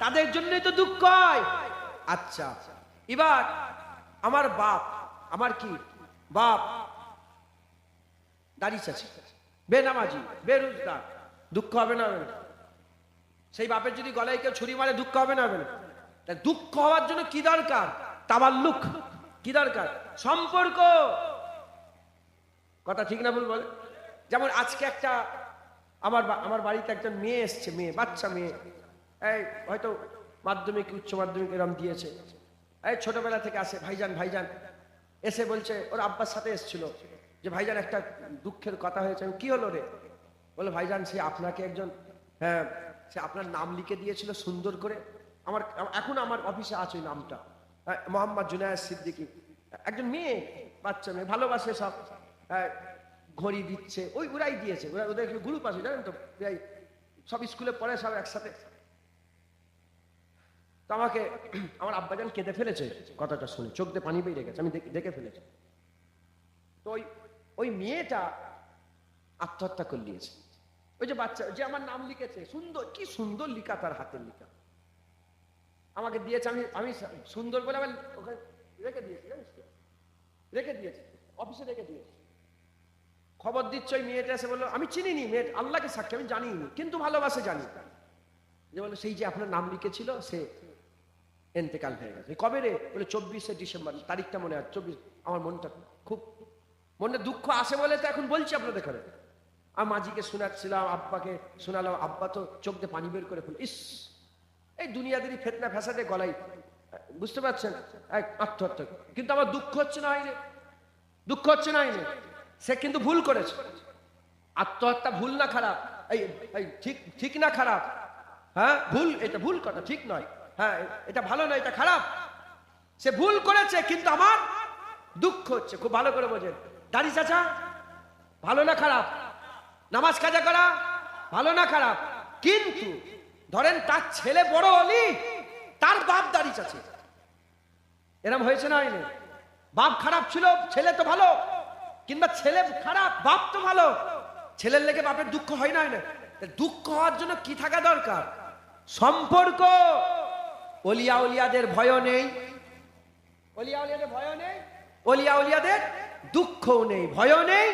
S1: তাদের জন্যই তো দুঃখ হয়। আচ্ছা, এবার আমার বাপ, আমার কি বাপ দাড়ি চাচি, বেনামাজি, বেরোজগার, দুঃখ হবে না? সেই বাপের যদি গলায় কেউ ছুরি মারে, দুঃখ হবে না? দুঃখ হওয়ার জন্য কি দরকার? তাবাল্লুক। কি দরকার? সম্পর্ক। কথা ঠিক না ভুল বলে? যেমন আজকে একটা আমার বাড়িতে একজন মেয়ে এসছে, মেয়ে, বাচ্চা মেয়ে, এই হয়তো মাধ্যমিক উচ্চ মাধ্যমিক এরম দিয়েছে। এই ছোটবেলা থেকে আসে, ভাইজান ভাইজান, এসে বলছে, ওর আব্বার সাথে এসছিল, যে ভাইজান একটা দুঃখের কথা হয়েছে। কি হলো রে? বলে ভাইজান, সে আপনাকে একজন, হ্যাঁ, সে আপনার নাম লিখে দিয়েছিল সুন্দর করে। এখন আমার অফিসে আছে ওই নামটা, মোহাম্মদ জুনায়েদ সিদ্দিকী। একজন মেয়ে, বাচ্চা মেয়ে, ভালোবাসে সব, ঘড়ি দিচ্ছে, ওরাই দিয়েছে। ওদের গ্রুপ আছে, জানেন তো, সব স্কুলে পড়ে, সব একসাথে। তো আমাকে আমার আব্বাজান কেঁদে ফেলেছে কথাটা শুনে, চোখ দিয়ে পানি বেরিয়ে গেছে, আমি দেখে ফেলেছি। তো ওই মেয়েটা আত্মহত্যা করে নিয়েছে। ওই যে বাচ্চা, যে আমার নাম লিখেছে, সুন্দর, কি সুন্দর লিখা, তার হাতের লিখা, আমাকে দিয়েছে। আমি সুন্দর বলে আমার ওখানে রেখে দিয়েছি, জানিস তো, রেখে দিয়েছি, অফিসে রেখে দিয়েছি। খবর দিচ্ছে, ওই মেয়েটা এসে বললো, আমি চিনিনি মেয়ে, আল্লাহকে সাক্ষী আমি জানিনি, কিন্তু ভালোবাসে জানি। যে বলে, সেই যে আপনার নাম লিখেছিল সে এন্তেকাল হয়ে গেছে। কবে রে? বলে 24শে ডিসেম্বর, তারিখটা মনে আছে 24। আমার মনটা খুব, মনে দুঃখ আসে বলে তো এখন বলছি আপনাদের ঘরে। আর মাঝিকে শোনাচ্ছিলাম, আব্বাকে শোনালাম, আব্বা তো চোখ দিয়ে পানি বের করে ফেল। ইস, এই দুনিয়াদেরই ফেতনা ফ্যাসাদে গলায়, বুঝতে পারছেন, আত্মহত্যা। কিন্তু আমার দুঃখ হচ্ছে না, হয়নি, দুঃখ হচ্ছে না, হয়নি। সে কিন্তু ভুল করেছে। আত্মহত্যা ভুল না খারাপ? এই ঠিক না খারাপ? হ্যাঁ, ভুল, এটা ভুল কথা, ঠিক নয়। হ্যাঁ, এটা ভালো নয়, এটা খারাপ। সে ভুল করেছে, কিন্তু আমার দুঃখ হচ্ছে। খুব ভালো করে বোঝেন। দাড়ি চাচা ভালো না খারাপ? নামাজ কাজা করা ভালো না খারাপ? কিন্তু ধরেন তার ছেলে বড় অলি, তার বাপ দাড়ি চাচা, এরম হয়েছে না? হয়নি? বাপ খারাপ ছিল, ছেলে তো ভালো, কিংবা ছেলে খারাপ, বাপ তো ভালো, ছেলের লেগে বাপের দুঃখ হয় না? দুঃখ হওয়ার জন্য কি থাকা দরকার? সম্পর্ক। ওলিয়া উলিয়াদের ভয় নেই, ওলিয়া উলিয়াদের ভয় নেই, ওলিয়া উলিয়াদের দুঃখও নেই, ভয়ও নেই,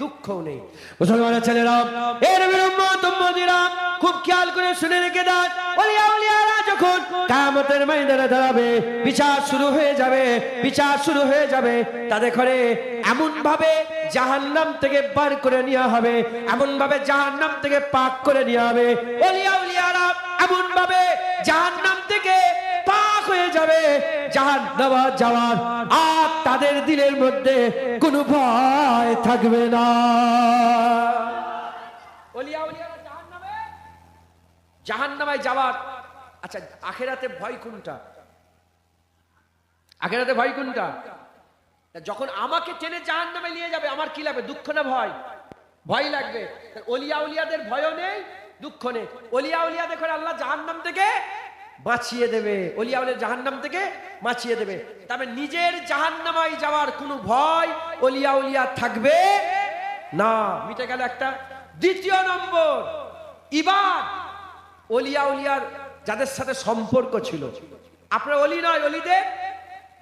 S1: দুঃখও নেই। মুসলমানের ছেলেরা, এ নবীর উম্মত উম্মতিরা, খুব খেয়াল করে শুনে রেখে দেন, ওলিয়া উলিয়ারা যখন কিয়ামতের ময়দানে দাঁড়াবে, বিচার শুরু হয়ে যাবে, বিচার শুরু হয়ে যাবে, তাদের ঘরে এমন ভাবে জাহান্নাম থেকে বার করে নেওয়া হবে, এমন ভাবে জাহান্নাম থেকে পাক করে নেওয়া হবে, ওলিয়া উলিয়ারা এমন ভাবে জাহান্নাম থেকে পাক হয়ে যাবে, জাহান্নামে যাওয়ার আর তাদের দিলের মধ্যে কোনো ভয় থাকবে না। ওলিয়া উলিয়ারা জাহান্নামে যাওয়ার। আচ্ছা, আখিরাতে ভয় কোনটা? আখিরাতে ভয় কোনটা? যখন আমাকে টেনে জাহান্নামে নিয়ে যাবে, আমার কি লাগবে? দুঃখ না ভয়? ভয় লাগবে। ওলিয়া উলিয়াদের ভয়ও নেই, দুঃখ নেই। ওলিয়া উলিয়াদের করে আল্লাহ জাহান্নাম থেকে বাঁচিয়ে দেবে, ওলিয়া উলিয়া জাহান্নাম থেকে বাঁচিয়ে দেবে। তবে নিজের জাহান্নামায় যাওয়ার কোনো ভয় ওলিয়া উলিয়া থাকবে না, মিটে গেল একটা। দ্বিতীয় নম্বর, ইবাদ। ওলিয়া উলিয়ার যাদের সাথে সম্পর্ক ছিল, আপনার ওলি নয়, ওলিদের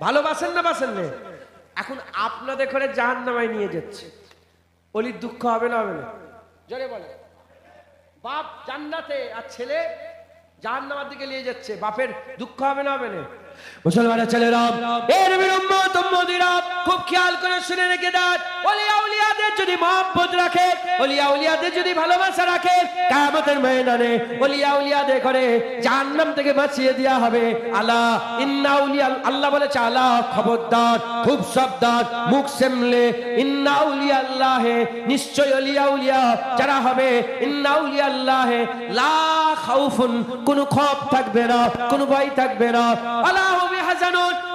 S1: ভালোবাসেন না বাসেন না? এখন আপনাদের করে জাহান্নামায় নিয়ে যাচ্ছে, ওলির দুঃখ হবে না? হবে না? জোরে বলে। বাপ জান্নাতে আর ছেলে জাহান্নামের দিকে নিয়ে যাচ্ছে, বাপের দুঃখ হবে না? হবে না? মুসলমানের ছেলেরা, এ নবীর উম্মত উম্মতিরা, খুব খেয়াল করে শুনে রেখে দেন, ওলিয়া উলিয়াদের যদি মহব্বত রাখে, ওলিয়া উলিয়াদের যদি ভালোবাসা রাখে, কিয়ামতের ময়দানে ওলিয়া উলিয়াদের করে জাহান্নাম থেকে বাঁচিয়ে দেওয়া হবে। আলা ইন্না উলিয়া, আল্লাহ বলেছে আলা, খবরদার, খুব সাবধান, মুখ সামলে, ইন্না উলিয়া আল্লাহে, নিশ্চয় ওলিয়া উলিয়া যারা হবে, ইন্না উলিয়া আল্লাহে লা খাউফুন, কোনো খৌফ থাকবে না, কোনো ভয় থাকবে না। আলা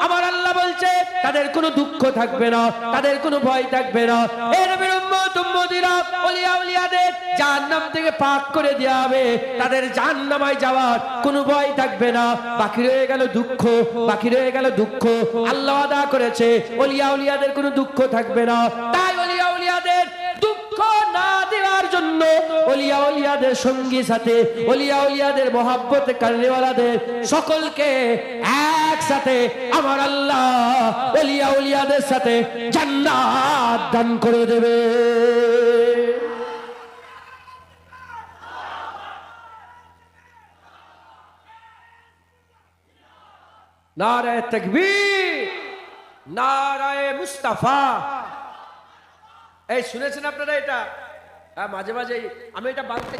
S1: আমার আল্লাহ বলছে তাদের কোনো দুঃখ থাকবে না, তাদের কোনো ভয় থাকবে না। এই নবীর উম্মত উম্মতিরা, ওলিয়া উলিয়াদের জাহান্নাম থেকে পাক করে দেওয়া হবে, তাদের জাহান্নামায় যাওয়ার কোনো ভয় থাকবে না। বাকি রয়ে গেল দুঃখ, বাকি রয়ে গেল দুঃখ। আল্লাহ ওয়াদা করেছে ওলিয়া উলিয়াদের কোনো দুঃখ থাকবে না। তাই ওলিয়া উলিয়াদের দুঃখ না দেওয়ার জন্য ওলিয়া উলিয়াদের সঙ্গী সাথে, ওলিয়া উলিয়াদের মহব্বতে কারণেওয়ালাদের সকলকে একসাথে আমার আল্লাহ ওলিয়া উলিয়াদের সাথে জান্নাত দান করে দেবে। নারায়ে তাকবীর, নারায়ে মুস্তাফা। এই শুনেছেন আপনারা এটা? হ্যাঁ, মাঝে মাঝে আমি এটা বাংলাতে,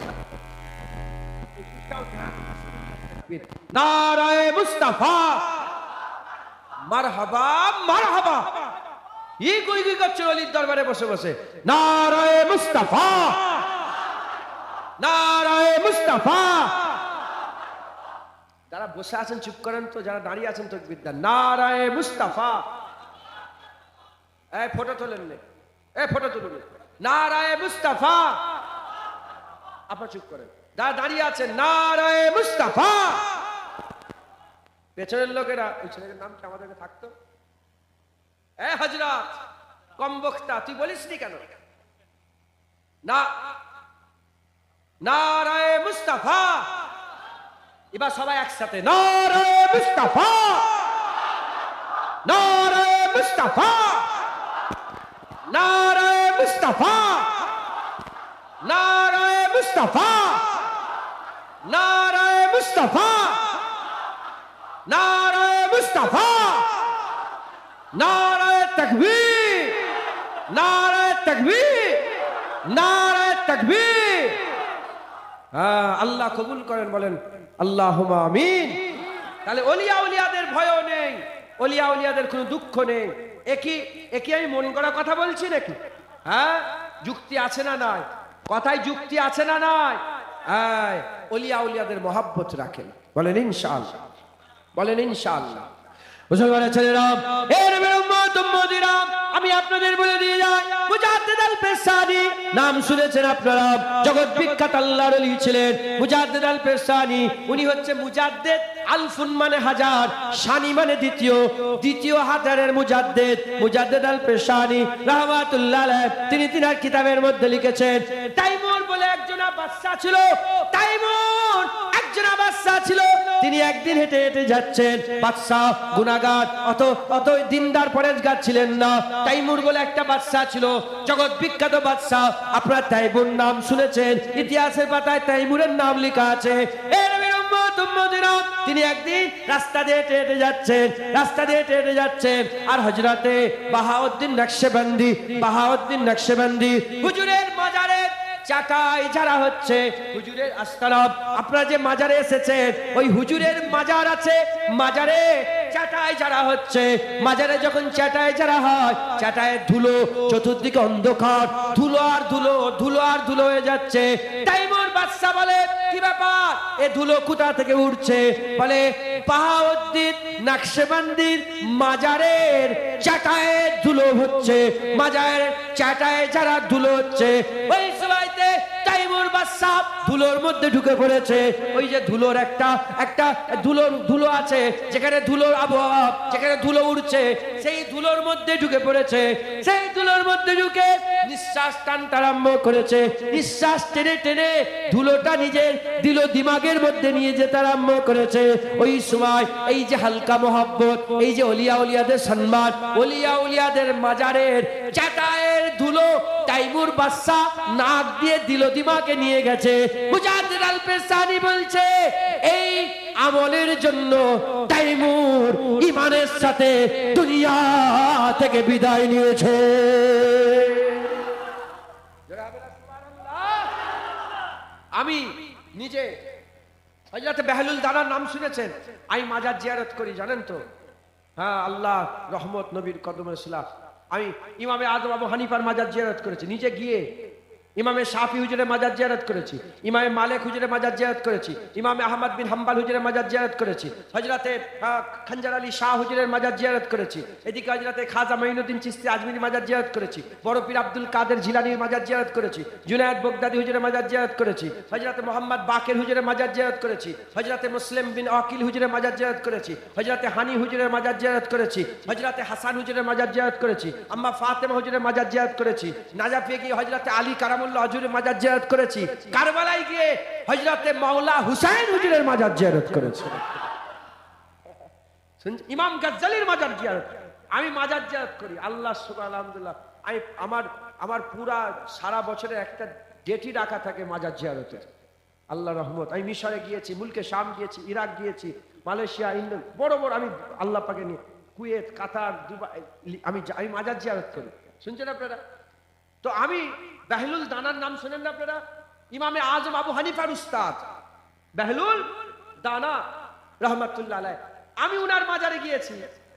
S1: নারায়ে মুস্তাফা, মারহাবা মারহাবা। এই কই কই করছে ওলির দরবারে বসে বসে, নারায়ে মুস্তাফা, নারায়ে মুস্তাফা। যারা বসে আছেন চুপ করেন তো, যারা দাঁড়িয়ে আছেন তাকবীর দেন, নারায়ে মুস্তাফা। এই ফটো তোলেন না, এই ফটো তুলুন, নারায়ে মুস্তাফা। আপনারা চুপ করেন, যারা দাঁড়িয়ে আছেন, নারায়ে মুস্তাফা। পেছনের লোকেরা, ওই ছেলের নাম কি আমাদেরকে থাকতো? এ হযরত, কম বক্তা, তুই বলিসনি কেন? না, নারায়ে মুস্তাফা। এবার সবাই একসাথে, নারায়ে মুস্তাফা, নারায়ে মুস্তাফা, নারায়ে মুস্তাফা, নারায়ে মুস্তাফা, নারায়ে মুস্তাফা, নারায়ে মুস্তাফা, নারায়ে তাকবীর, নারায়ে তাকবীর, নারায়ে তাকবীর। হ্যাঁ, আল্লাহ কবুল করেন, বলেন আল্লাহুম্মা আমিন। তাহলে ওলিয়া উলিয়াদের ভয়ও নেই, ওলিয়া উলিয়াদের কোনো দুঃখ নেই। একই আমি মন করা কথা বলছি নাকি? হ্যাঁ, যুক্তি আছে না নাই? কথায় যুক্তি আছে না নাই? হ্যাঁ, ওলিয়া উলিয়াদের মহব্বত রাখেন, বলেন ইনশাআল্লাহ, বলেন ইনশাআল্লাহ। মুসলমানের ছেলেরা, এ নবীর উম্মত উম্মতিরা, আমি আপনাদের বলে দিয়ে যাই, মুজাদ্দিদ আল পেশারি নাম শুনেছেন আপনারা, জগৎ বিখ্যাত আল্লাহর ওলি ছিলেন মুজাদ্দিদ আল পেশানি। উনি হচ্ছে মুজাদ্দিদ, আলফুন মানে হাজার, শানি মানে দ্বিতীয়, দ্বিতীয় হাজারের মুজাদ্দিদ, মুজাদ্দিদ আল পেশানি রাহমাতুল্লাহ আলাইহি। তিনি তিনার কিতাবের মধ্যে লিখেছেন, তাইমুর বলে একজন বাদশা ছিল, তাইমুর একজন বাদশা ছিল। তিনি একদিন হেঁটে হেঁটে যাচ্ছেন, বাদশা গুনাহগার, অত দিনদার পরেজগার ছিলেন না। তাইমুর বলে একটা বাদশা ছিল, জগৎ বিখ্যাত বাদশা। আপনার তাইমুর নাম শুনেছেন, ইতিহাসের পাতায় তাইমুরের নাম লেখা আছে। তিনি একদিন রাস্তা দিয়ে হেঁটে হেঁটে যাচ্ছেন, রাস্তা দিয়ে হেঁটে হেঁটে যাচ্ছেন, আর হযরতে বাহাউদ্দিন নকশবন্দি হুজুরের মাজারে চাটাই যারা হচ্ছে, হুজুরের আস্তানা, আপনারা যে মাজারে এসেছেন ওই হুজুরের মাজার আছে, মাজারে চাটাই যারা হচ্ছে। মাজারে যখন চাটাই যারা হয়, চাটায়ের ধুলো, চতুর্দিকে অন্ধকার, ধুলো আর ধুলো, ধুলো আর ধুলো হয়ে যাচ্ছে। তাইমুর বাদশা বলে, কি ব্যাপার, এ ধুলো কোথা থেকে উঠছে? বলে, বাহাউদ্দিন নকশবন্দির মাজারের চাটায়ের ধুলো হচ্ছে, মাজারের চাটায় যারা ধুলো হচ্ছে। ওই সময়তে তাইমুর বাদশা ধুলোর মধ্যে ঢুকে পড়েছে। ওই যে ধুলোর একটা ধুলো আছে, যেখানে ধুলোর আবহাওয়া, যেখানে ধুলো উড়ছে, সেই ধুলোর মধ্যে ঢুকে পড়েছে। সেই ধুলোর মধ্যে ঢুকে নিঃশ্বাস টানতে আরম্ভ করেছে। নিঃশ্বাস টেনে টেনে ধুলোটা নিজের দিল দিমাগের মধ্যে নিয়ে যেতে আরম্ভ করেছে। ওই সময় এই যে হালকা মোহাব্বত, এই যে ওলিয়া উলিয়াদের সম্মান, ওলিয়া উলিয়াদের মাজারের চাটায়ের ধুলো তাইমুর বাদশা নাক দিয়ে দিল দিমাগে নিয়ে গেছে। মুজাদ্দিদ আল পেশানি বলছে, এই আমলের জন্য তাইমুর ঈমানের সাথে দুনিয়া থেকে বিদায় নিয়েছে। আমি নিজে হযরতে বেহলুল দানার নাম শুনেছেন, আমি মাজার জিয়ারত করি, জানেন তো? হ্যাঁ, আল্লাহ রহমত নবীর কদমে ছিলাম। আমি ইমামে আজম আবু হানিফার মাজার জিয়ারত করেছি, নিজে গিয়ে ইমামে শাফি হুজুরের মাজার জিয়ারত করেছি, ইমামে মালিক হুজুরের মাজার জিয়ারত করেছি, ইমামে আহমদ বিন হাম্বল হুজুরের মাজার জিয়ারত করেছি, হযরতে খঞ্জার আলী শাহ হুজুরের মাজার জিয়ারত করেছি, এদিকে হযরতে খাজা মাইনুদ্দিন চিশতি আজমিরি মাজার জিয়ারত করেছি, বড় পীর আব্দুল কাদের জিলানীর মাজার জিয়ারত করেছি, জুনায়েদ বগদাদি হুজুরের মাজার জিয়ারত করেছি, হযরতে মোহাম্মদ বাকের হুজুরের মাজার জিয়ারত করেছি, হযরতে মুসলিম বিন আকিল হুজুরের মাজার জিয়ারত করেছি, হযরতে হানি হুজুরের মাজার জিয়ারত করেছি, হযরতে হাসান হুজুরের মাজার জিয়ারত করেছি, আম্মা ফাতেমা হুজুরের মাজার জিয়ারত করেছি, নাজাফে গিয়ে হযরতে আলী কারামুল্লাহ হুজুরের মাজার জিয়ারত করেছি, কারবালায় গিয়ে হযরতে মাওলা হুসাইন হুজুরের মাজার জিয়ারত করেছি, ইমাম গাজ্জালির মাজার জিয়ারত। আমি মাজার জিয়ারত করি, আল্লাহ সুবহানাহু আলহামদুলিল্লাহ। আমি আমার পুরা সারা বছরের একটা ডেটই রাখা থাকে মাজার জিয়ারতের, আল্লাহ রহমত। আমি মিশরে গিয়েছি, মুলকে শাম গিয়েছি, ইরাক গিয়েছি, মালয়েশিয়া, ইন্দোনেশিয়া, বড় বড়, আমি আল্লাহ পাকে নিয়ে কুয়েত, কাতার, দুবাই, আমি মাজার জিয়ারত করি। শুনছেন আপনারা? তো আমি বেহলুল দানার নাম শোনেন না আপনারা? ইমামে আজম আবু হানিফার উস্তাদ বেহলুল দানা রহমাতুল্লাহ আলাইহি। আমি উনার মাজারে গিয়েছি,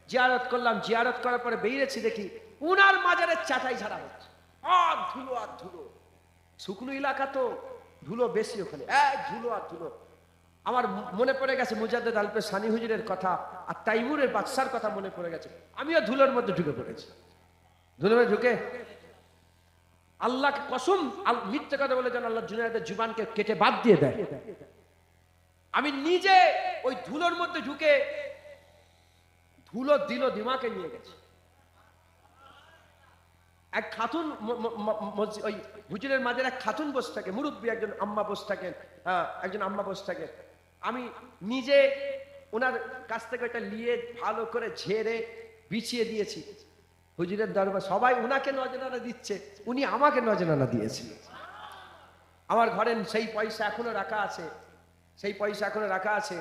S1: জিয়ারত করলাম। জিয়ারত করার পরে বেরিয়েছি, দেখি উনার মাজারের চাটাই ঝাড়া হচ্ছে, আর ধুলো আর ধুলো। শুকনো এলাকা তো ধুলো বেশি, ওখানে এক ধুলো আর ধুলো। আমার মনে পড়ে গেছে মুজাদ্দিদ আল পেশানি হুজুরের কথা আর তাইমুরের বাদশার কথা মনে পড়ে গেছে। আমিও ধুলোর মধ্যে ঢুকে পড়েছি। ধুলোর মধ্যে ঢুকে আল্লাহকে কসম, মিথ্যে কথা বলে যেন আল্লাহ জুনায়েদের জুবানকে কেটে বাদ দিয়ে দেয়। আমি নিজে ওই ধুলোর মধ্যে ঢুকে ধুলো দিল দিমাকে নিয়ে গেছে। এক খাতুন, ওই হুজুরের মাঝের এক খাতুন বসে থাকে, মুরব্বী একজন আম্মা বসে থাকেন, একজন আম্মা বসে থাকেন। আমি নিজে ওনার কাছ থেকে ওইটা নিয়ে ভালো করে ঝেড়ে বিছিয়ে দিয়েছি হুজুরের দরবার। সবাই উনাকে নজরানা দিচ্ছে, উনি আমাকে নজরানা দিয়েছেন। আমার ঘরে সেই পয়সা এখনো রাখা আছে, সেই পয়সা এখনো রাখা আছে।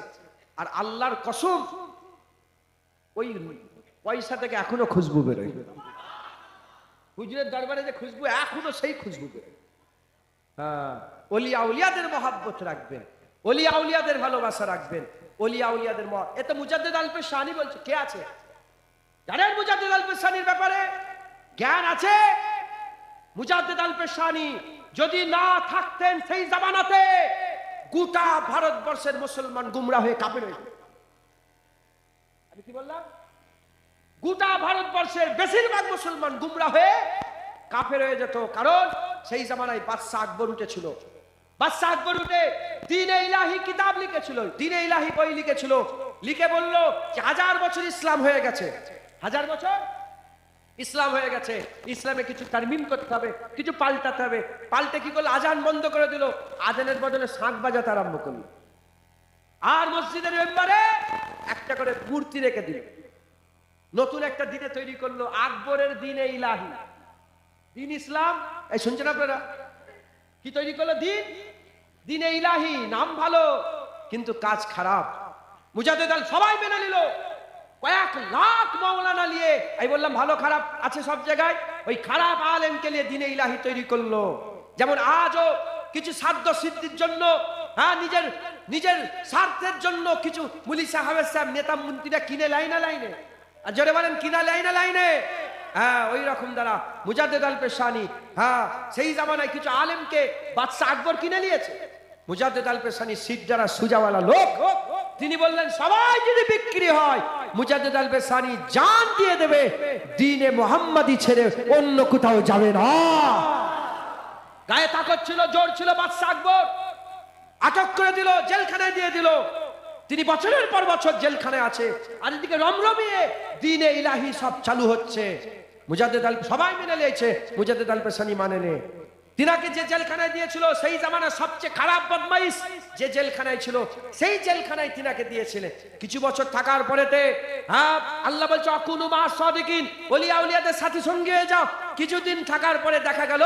S1: আর আল্লাহর কসম, ওই পয়সা থেকে এখনো খুশবু বেরোয়। হুজুরের দরবারে যে খুশবু, এখনো সেই খুশবু বেরোয়। হ্যাঁ, ওলিয়া উলিয়াদের মহাব্বত রাখবেন, ওলিয়া উলিয়াদের ভালোবাসা রাখবেন, ওলিয়া উলিয়াদের এত মুজাদ্দিদ আল পেশানি বলছে। কে আছে জানেন মুজাদ্দিদ আল পেশানির ব্যাপারে? জ্ঞান আছে? মুজাদ্দিদ আল পেশানি যদি না থাকতেন সেই জামানাতে, গোটা ভারতবর্ষের মুসলমান গুমরা হয়ে কাফের হয়ে যেত। আমি কি বললাম? গোটা ভারতবর্ষের বেশিরভাগ মুসলমান গুমরা হয়ে কাফের হয়ে যেত। কারণ সেই জামানায় বাদশা আকবর উঠেছিল। বাদশা আকবর উঠে দ্বীনে ইলাহি কিতাব লিখেছিল, দ্বীনে ইলাহি বই লিখেছিল। লিখে বলল যে 1000 বছর ইসলাম হয়ে গেছে, 1000 বছর ইসলাম হয়ে গেছে, ইসলামে কিছু তারমিম করতে হবে, কিছু পাল্টাতে হবে। পাল্টে কি করলো? আজান বন্ধ করে দিল, আজানের বদলে শাঁখ বাজাতে আরম্ভ করলো। আর মসজিদের মেম্বারে একটা করে মূর্তি রেখে দিল। নতুন একটা দিনে তৈরি করলো, আকবরের দ্বীনে ইলাহি, দ্বীন ইসলাম। এই শুনছেন আপনারা? কি তৈরি করলো? দ্বীনে ইলাহি। নাম ভালো কিন্তু কাজ খারাপ। মুজাদ্দেদ আল সবাই মেনে নিল, কয়েক লাখ মাওলানা নিয়ে। আমি বললাম ভালো খারাপ আছে সব জায়গায়, ওই খারাপ আলেমকে নিয়ে দ্বীনে ইলাহি তৈরি করলো। যেমন আজও কিছু সাধ্য সিদ্ধির জন্য, হ্যাঁ, নিজের স্বার্থের জন্য কিছু মুলি সাহেবের সাহেব নেতা মন্ত্রীরা কিনে লাইনে লাইনে, আর জোরে বলেন কিনা লাইনে লাইনে, হ্যাঁ, ওই রকম দ্বারা মুজাদ্দেদ আল পেশানি, হ্যাঁ, সেই জামানায় কিছু আলেমকে বাদশা আকবর কিনে নিয়েছে। মুজাদ্দেদ আল পেশানি সিট যারা সুজাওয়ালা লোক, তিনি বললেন সবাই যদি বিক্রি হয় মুজাদ্দেদ আল পেশানি জান দিয়ে দেবে, দ্বীনে মুহাম্মাদি ছেড়ে অন্য কোথাও যাবে না। গায়ে তাকত ছিল, জোর ছিল। বাদশা আকবর আটক করে দিল, জেলখানায় দিয়ে দিল। তিনি বছরের পর বছর জেলখানায় আছে। আর এদিকে রমরমিয়ে দ্বীনে ইলাহি সব চালু হচ্ছে। মুজাদ্দেদ আল সবাই মেনে নিয়েছে, মুজাদ্দেদ আল পেশানি মানে নে। তিনাকে যে জেলখানায় দিয়েছিল, সেই জামানার সবচেয়ে খারাপ বদমাইশ যে জেলখানায় ছিল, সেই জেলখানায় তিনাকে দিয়েছিলেন। কিছু বছর থাকার পরেতে, হ্যাঁ, আল্লাহ বলছে আকুনু মা সাদিকিন, ওলিয়া উলিয়াদের সাথী সঙ্গী হয়ে যাও। কিছুদিন থাকার পরে দেখা গেল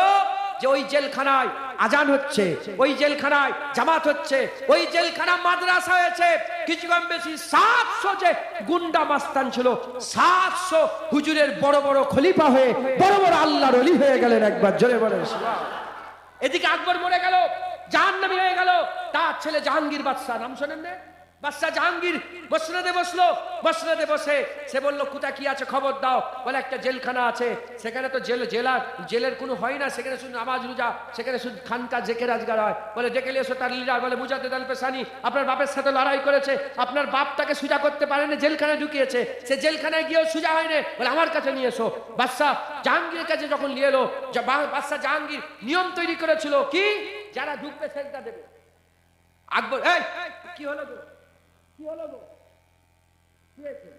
S1: যে ওই জেলখানায় আজান হচ্ছে, ওই জেলখানায় জামাত হচ্ছে, ওই জেলখানা মাদ্রাসা হয়েছে। কিছু কম বেশি 700 যে গুন্ডা মাস্তান ছিল, 700 হুজুরের বড় বড় খলিফা হয়ে বড় বড় আল্লাহর ওলি হয়ে গেলেন। একবার জোরে বলেন। এদিকে আকবর মরে গেল, জাহান্নামী হয়ে গেল। তার ছেলে জাহাঙ্গীর বাদশা, নাম শোনেন না? বাদশা জাহাঙ্গীর মসনদে বসলো। মসনদে বসে সে বলল কোথা কি আছে খবর দাও। বলে একটা জেলখানা আছে, সেখানে তো জেলের কোনো হয় না, সেখানে শুধু নামাজ রোজা, সেখানে শুধু খানকা জেকের আজগার হয়। বলে ডেকে নিয়ে এসো তার লিডার। বলে মুজাদ্দেদ আল পেশানি আপনার বাপের সাথে লড়াই করেছে, আপনার বাপ তাকে সুজা করতে পারেনি, জেলখানায় ঢুকিয়েছে, সে জেলখানায় গিয়েও সুজা হয়নি। বলে আমার কাছে নিয়ে এসো। বাদশা জাহাঙ্গীরের কাছে যখন নিয়ে এলো, বাদশা জাহাঙ্গীর নিয়ম তৈরি করেছিল কি, যারা ঢুকবে সেজদা দেবে। আকবর এই কি হলো গো, কি হলো গো, কি হয়েছে?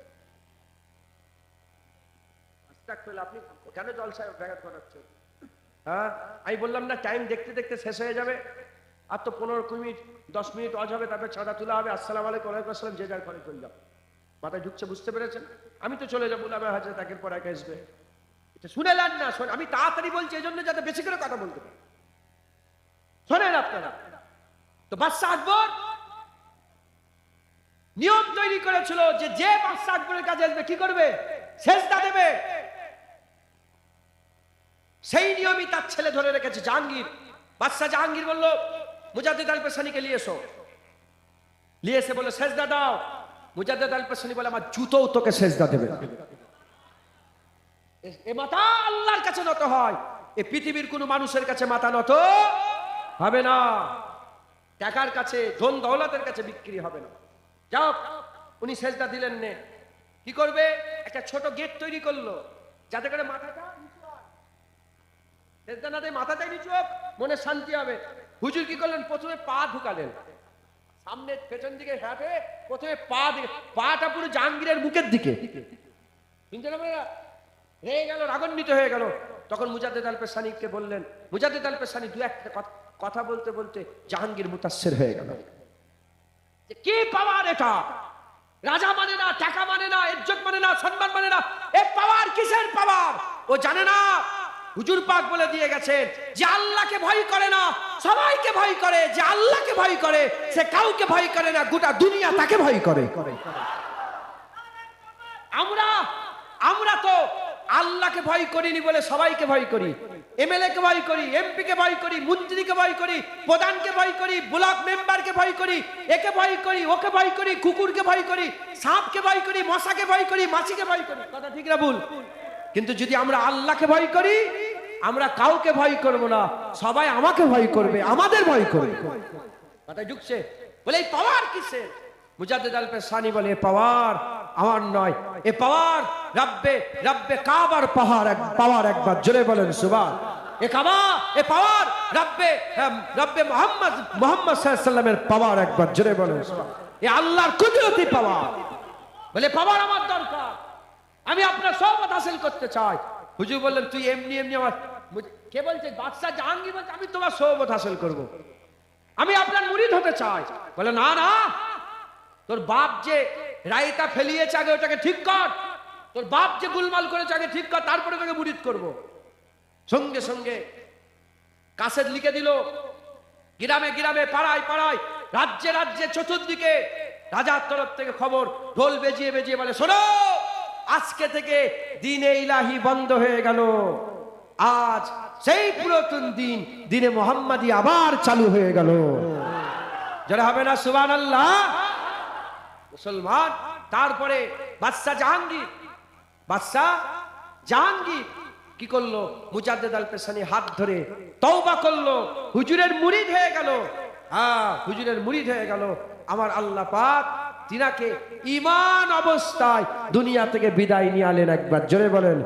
S1: আপনি কেন জলসায় ব্যাঘাত ঘটাচ্ছেন? হ্যাঁ, আমি বললাম না টাইম দেখতে দেখতে শেষ হয়ে যাবে, আর তো 15 মিনিট 10 মিনিট অজ হবে, তারপরে চাঁদা তোলা হবে। আসসালামু আলাইকুম ওয়ালাইকুম আসসালাম, যে যার ঘরে চলে যাও। মাথায় ঢুকছে, বুঝতে পেরেছেন? আমি তো চলে যাবো, আমার হাজার একের পর এক আসবে। এটা শুনে লান না, আমি তাড়াতাড়ি বলছি এই জন্য যাতে বেশি করে কথা বলতে পারি। শোনেন আপনারা, তো বাদশা আকবর নিয়ম তৈরি করেছিল যে বাদশা আকবরের কাছে আসবে কি করবে? সেজদা দেবে। সেই নিয়মই তার ছেলে ধরে রেখেছে জাহাঙ্গীর। বাদশা জাহাঙ্গীর বলল মুজাদ্দেদ আল পেশানিকে নিয়ে এসো। নিয়ে এসে বলে সেজদা দাও। মুজাদ্দেদ আল পেশানি বলে আমার জুতোও তোকে সেজদা দেবে। এ মাথা আল্লাহর কাছে নত হয়, এ পৃথিবীর কোন মানুষের কাছে মাথা নত হবে না, টাকার কাছে ধন দৌলতের কাছে বিক্রি হবে না। যাও, উনি সেজদা দিলেন নে। কি করবে? একটা ছোট গেট তৈরি করলো যাতে করে মাথাটা নিচু হয়। সেজদা না দিয়ে মাথাটাই নিচু হোক, মনে শান্তি হবে। হুজুর কি করলেন? প্রথমে পা ঢুকালেন সামনে, পেছন দিকে হাঁটে, প্রথমে পাটা পুরো জাহাঙ্গীরের মুখের দিকে। শুনছেন আপনারা? রেগে গেল, রাগান্বিত হয়ে গেল। তখন মুজাদ্দেদ আল পেশানিকে বললেন। মুজাদ্দেদ আল পেশানি দু একটা কথা বলতে বলতে জাহাঙ্গীর মুতাসসির হয়ে গেল। কি পাওয়ার এটা? রাজা মানে না, টাকা মানে না, ইজ্জত মানে না, সম্মান মানে না, এ পাওয়ার কিসের পাওয়ার? ও জানে না হুজুর পাক বলে দিয়ে গেছেন যে আল্লাহকে ভয় করে না, সবাইকে ভয় করে। যে আল্লাহকে ভয় করে সে কাউকে ভয় করে না, গোটা দুনিয়া তাকে ভয় করে। আমরা তো আল্লাহকে ভয় করিনি বলে সবাইকে ভয় করি। এমএলএ কে ভয় করি, এমপি কে ভয় করি, মন্ত্রীকে ভয় করি, প্রধানকে ভয় করি, ব্লক মেম্বারকে ভয় করি, একে ভয় করি, ওকে ভয় করি, কুকুরকে ভয় করি, সাপকে ভয় করি, মশাকে ভয় করি, মাছিকে ভয় করি। কথা ঠিক না ভুল? কিন্তু যদি আমরা আল্লাহকে ভয় করি, আমরা কাউকে ভয় করব না, সবাই আমাকে ভয় করবে, আমাদের ভয় করবে। কথা ঢুকছে? বলে এই পাওয়ার কিসের? মুজাদ্দেদ আল পেশানি বলে পাওয়ার আমার নয়, এ পাওয়ার রব্বে কাবার পাওয়ার। একবার জোরে বলেন সুবহান। এ কাবা, এ পাওয়ার রব্বে রব্বে মুহাম্মদ সাল্লাল্লাহু আলাইহি ওয়াসাল্লামের পাওয়ার, একবার জোরে বলেন এ আল্লাহর কুদরতি পাওয়ার। বলে পাওয়ার আমার দরকার, আমি আপনার সোহবত হাসিল করতে চাই। হুজুর বললেন তুই এমনি এমনি আমার, কে বলছে? বাদশা জাহাঙ্গীর বলছে আমি তোমার সোহবত হাসিল করব, আমি আপনার মুরিদ হতে চাই। বলে না না, তোর বাপ যে রায়তা ফেলিয়েছে আগে ওটাকে ঠিক কর, তোর বাপ যে গুলমাল করেছে আগে ঠিক কর, তারপরে তোকে মুরিদ করব। সঙ্গে সঙ্গে কাসেট লিখে দিল, গ্রামে গ্রামে পাড়ায় পাড়ায় রাজ্যে রাজ্যে চতুর্দিকে রাজার তরফ থেকে খবর, ঢোল বেজিয়ে বেজিয়ে বলে শোনো, আজকে থেকে দিনে ইলাহি বন্ধ হয়ে গেল, আজ সেই পুরাতন দিন দিনে মুহাম্মাদি আবার চালু হয়ে গেল। যারা হবে না সুবহানাল্লাহ মুসলমান। তারপরে বাদশা জাহাঙ্গীর কি করলো? মুজাদ্দেদ আল পেশানি হাত ধরে তওবা করলো, হুজুরের মুরিদ হয়ে গেল। হুজুরের মুরিদ হয়ে গেল। আমার আল্লাহ পাক তিনাকে ঈমান অবস্থায় দুনিয়া থেকে বিদায় নিয়ে আলেন, একবার জোরে বলেন।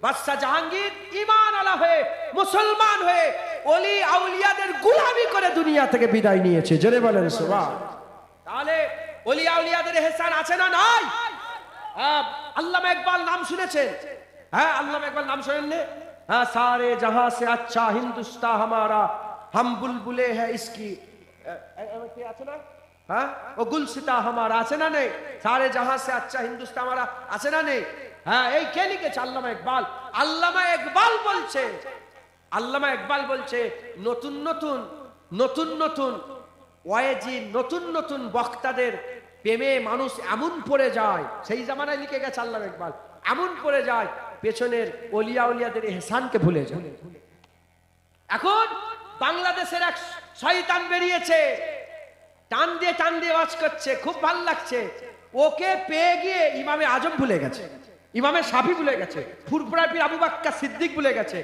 S1: বাদশা জাহাঙ্গীর ঈমান আলা হয়ে মুসলমান হয়ে ওলি আউলিয়াদের গোলামি করে দুনিয়া থেকে বিদায় নিয়েছে, জোরে বলেন সুবহান। তাহলে ওলি আউলিয়াদের ইহসান আছে না নাই? আল্লামা ইকবাল নাম শুনেছেন? হ্যাঁ, আল্লামা ইকবাল নাম শুনেননি? হ্যাঁ, সারে জাহাं से अच्छा हिंदुस्तान हमारा, हम बुलबुले हैं इसकी, কি আছে না? হ্যাঁ, ও গুলসিতা হামারা আছে না নেই? সারে জাহাं से अच्छा हिंदुस्तान हमारा আছে না নেই? হ্যাঁ, এই কে লিখেছে? আল্লামা ইকবাল। আল্লামা ইকবাল বলছে নতুন নতুন ওয়াইজি, নতুন নতুন বক্তাদের প্রেমে মানুষ এমন পড়ে যায়, সেই জামানায় লিখে গেছে আল্লামা ইকবাল, এমন পড়ে যায় পেছনের ওলিয়া উলিয়াদের ইহসানকে ভুলে যায়। এখন বাংলাদেশের এক শয়তান বেরিয়েছে, টান দিয়ে ওয়াজ করছে, খুব ভালো লাগছে। ওকে পেয়ে গিয়ে ইমামে আজম ভুলে গেছে, ইমামে শাফি ভুলে গেছে, ফুরফুরা পীর আবু বকর সিদ্দিক ভুলে গেছে,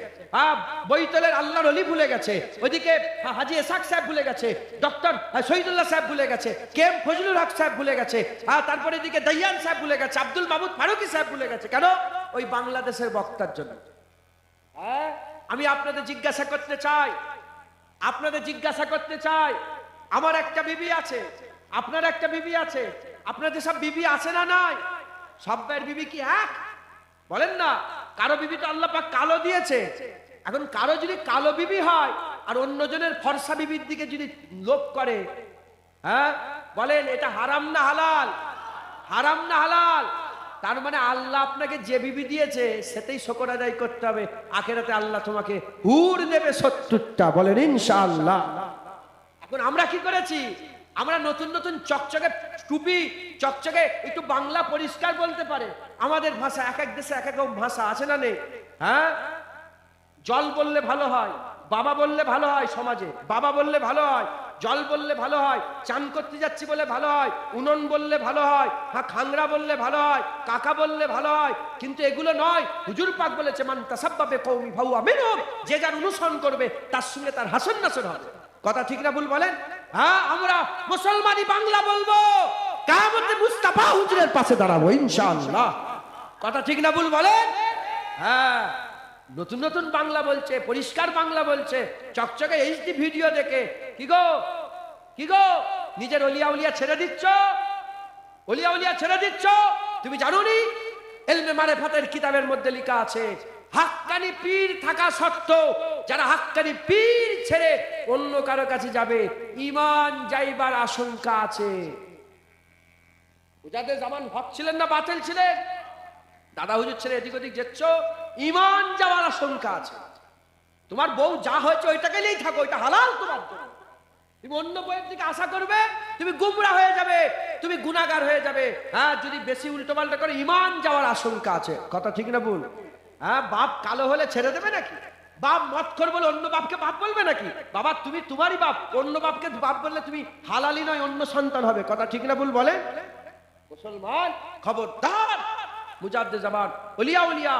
S1: বৈতলের আল্লাহর ওলি ভুলে গেছে, ওইদিকে হাজী ইসহাক সাহেব ভুলে গেছে, ডক্টর শহীদুল্লাহ সাহেব ভুলে গেছে, কেএম ফজলুল হক সাহেব ভুলে গেছে, তারপরে এদিকে দয়ান সাহেব ভুলে গেছে, আব্দুল মাহমুদ ফারুকী সাহেব ভুলে গেছে। কেন? ওই বাংলাদেশের বক্তার জন্য। আমি আপনাদের জিজ্ঞাসা করতে চাই, আমার একটা বিবি আছে, আপনার একটা বিবি আছে, আপনাদের সব বিবি আছে না নাই? সব ভাইয়ের বিবি কি এক? বলেন না। কারো বিবি তো আল্লাহ পাক কালো দিয়েছে। এখন কারো যদি কালো বিবি হয় আর অন্যজনের ফর্সা বিবির দিকে যদি লোভ করে, হ্যাঁ বলেন এটা হারাম না হালাল? হারাম না হালাল? তার মানে আল্লাহ আপনাকে যে বিবি দিয়েছে সেটাই শুকর আদায় করতে হবে। আখিরাতে আল্লাহ তোমাকে হুর দেবে 70টা, বলেন ইনশাআল্লাহ। এখন আমরা কি করেছি? আমরা নতুন নতুন চকচকে টুপি, চকচকে একটু বাংলা পরিষ্কার বলতে পারে। আমাদের ভাষা এক এক দেশে এক এক ভাষা আছে না নেই? হ্যাঁ, জল বললে ভালো হয়, বাবা বললে ভালো হয়, সমাজে বাবা বললে ভালো হয়, জল বললে ভালো হয়, চান করতে যাচ্ছি বলে ভালো হয়, উনন বললে ভালো হয়, হ্যাঁ খাংরা বললে ভালো হয়, কাকা বললে ভালো হয়। কিন্তু এগুলো নয়। হুজুর পাক বলেছে মান তাসাব্বাবে কওমি ফাহুয়া মিনহুম, যে যার অনুসরণ করবে তার সঙ্গে তার হাসন নাসর হবে। কথা ঠিক না ভুল বলেন? হ্যাঁ, আমরা মুসলমানি বাংলা বলবো, কিয়ামতে মুস্তাফা হুজুরের পাশে দাঁড়াবো ইনশাআল্লাহ। কথা ঠিক না ভুল বলেন? হ্যাঁ, নতুন নতুন বাংলা বলছে, পরিষ্কার বাংলা বলছে, চকচকে এইচডি ভিডিও দেখে কি গো নিজের ওলিয়া উলিয়া ছেড়ে দিচ্ছ। তুমি জানো নি ইলমে মারিফাতের কিতাবের মধ্যে লেখা আছে হাক্কানি পীর থাকা সত্ত্বেও যারা হাক্কানি পীর ছেড়ে অন্য কারো কাছে যাবে ঈমান যাইবার আশঙ্কা আছে। যাদের জামান হক ছিলেন না বাতিল ছিলেন, দাদা হুজুর ছেড়ে এদিক ওদিক যাচ্ছ, ঈমান যাওয়ার আশঙ্কা আছে। তোমার বউ যা হয়েছে ওইটাকে নিয়েই থাকো, ওইটা হালাল তোমার জন্য। তুমি অন্য বইয়ের দিকে আশা করবে, তুমি গুমরা হয়ে যাবে, তুমি গুনাহগার হয়ে যাবে। হ্যাঁ, যদি বেশি উল্টোপাল্টা করে ঈমান যাওয়ার আশঙ্কা আছে। কথা ঠিক না ভুল? হ্যাঁ, বাপ কালো হলে ছেড়ে দেবে নাকি? বাপ মদখোর বলে অন্য বাপকে বাপ বলবে নাকি? বাবা তুমি তোমারই বাপ, অন্য বাপকে বাপ বললে তুমি হালালি নয়, অন্য সন্তান হবে। কথা ঠিক না ভুল বলে? মুসলমান খবরদার, মুজাদ্দিদ জামান ওলিয়া উলিয়া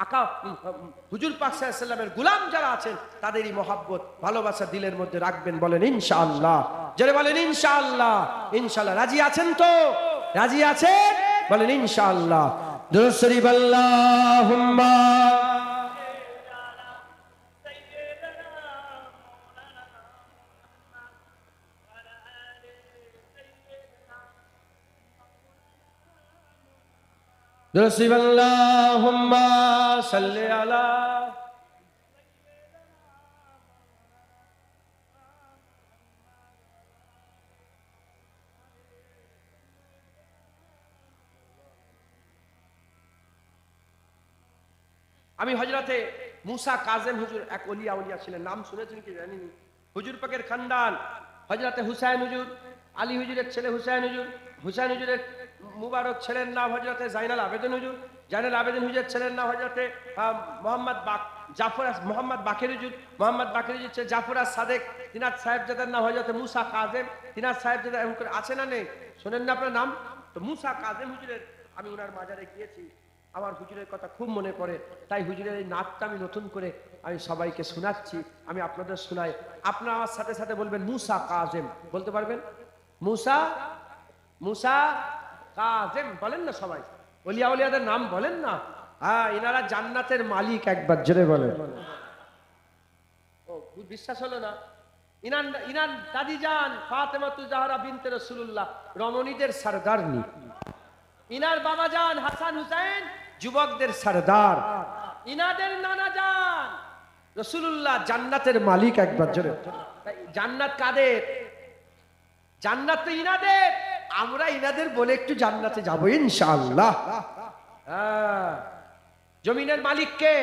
S1: আকা হুজুর পাক সাল্লাল্লাহু আলাইহি ওয়াসাল্লামের গোলাম যারা আছেন তাদেরই মহব্বত ভালোবাসা দিলের মধ্যে রাখবেন, বলেন ইনশাআল্লাহ। যারা বলেন ইনশাআল্লাহ। ইনশাআল্লাহ রাজি আছেন তো? রাজি আছেন? বলেন ইনশাআল্লাহ। দুরূদ শরীফ আল্লাহুম্মা দুরুদ আল্লাহুম্মা সাল্লি আলা। আমি হযরতে মুসা কাজেম হুজুর, এক ওলিয়া ছিলেন, নাম শুনেছেন কি জানিনি। হুজুর পাকের খানদান হযরতে হুসাইন হুজুর, আলী হুজুরের ছেলে হুসাইন হুজুর, হুসাইন হুজুরের মুবারক ছেলের নাম হযরতে জাইনাল আবেদিন হুজুর, জাইনাল আবেদিন হুজুরের ছেলের নাম হযরতে মোহাম্মদ বাকের হুজুর, মোহাম্মদ বাকের হুজুর ছেলে জাফর সাদেক, তিনার সাহেবজাদার নাম হযরতে মুসা কাজেম, তিনার সাহেবজাদা এমন করে আছে না নেই, শোনেন না আপনার নাম? তো মুসা কাজেম হুজুরের আমি ওনার মাজারে গিয়েছি, আমার হুজুরের কথা খুব মনে পড়ে, তাই হুজুরের এই নাতটা আমি নতুন করে আমি সবাইকে শোনাচ্ছি, আমি আপনাদের শোনাই। আপনারা আমার সাথে সাথে বলবেন মুসা কাজেম, বলতে পারবেন? মুসা মুসা কাজেম বলেন না সবাই, ওলিয়া ওলিয়াদের নাম বলেন না। হ্যাঁ, ইনারা জান্নাতের মালিক, একবার জোরে বলেন। ও বিশ্বাস হলো না? ইনার দাদি যান ফাতেমাতু জাহরা বিনতে রাসূলুল্লাহ, রমণীদের সরদারনি। ইনার বাবা যান হাসান হুসাইন, যুবকদের সরদার। ইনাদের নানা যান রাসূলুল্লাহ, জান্নাতের মালিক, একবার জোরে। জান্নাত কাদের? জান্নাত তো ইনাদের, আমরা ইনাদের বলে একটু জান্নাতে যাব ইনশাআল্লাহ। হ্যাঁ, জমিনের মালিক কে?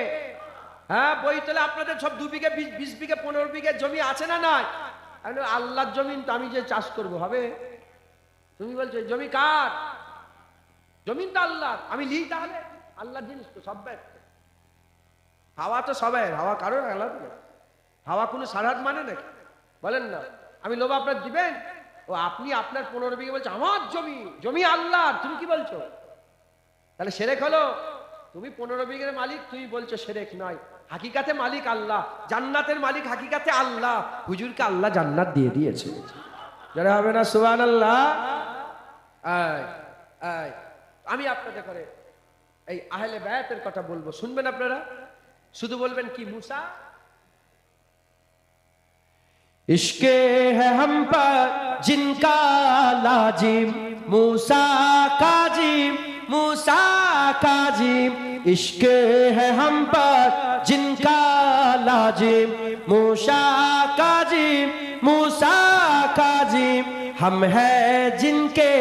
S1: হ্যাঁ, বইতলে আপনাদের সব 2 বিঘে 20 বিঘে 15 বিঘে জমি আছে না নাই? আল্লাহর জমিন, তো আমি যে চাষ করব হবে? তুমি বলছো জমি কার? জমিন তো আল্লাহর, আমি লিই তাহলে? আল্লাহর জিনিস তো সব। হাওয়া তো সবাই, হাওয়া কারোর আলাদা, হাওয়া কোনো সারাত মানে নাকি? বলেন না, আমি লোভ আপনার দিবেন? ও আপনি আপনার 15 বিঘে বলছে আমার জমি, জমি আল্লাহর, তুমি কি বলছো? তাহলে শিরক হলো। তুমি 15 বিঘের মালিক, তুমি বলছো শিরক নয়, হাকিকাতে মালিক আল্লাহ, জান্নাতের মালিক হাকিকাতে আল্লাহ। হুজুরকে আল্লাহ জান্নাত দিয়ে দিয়েছে, যারা হবে না সুবহানাল্লাহ। আমি আপনাদের করে এই আহলে বায়াতের কথা বলবো, শুনবেন আপনারা? শুধু বলবেন কি মুসা इश्के है हम पर जिनका लाजिम, मूसा काजिम, मूसा काजिम। इश्के है हम पर जिनका लाजिम, मूसा काजिम, मूसा काजिम। हम है जिनके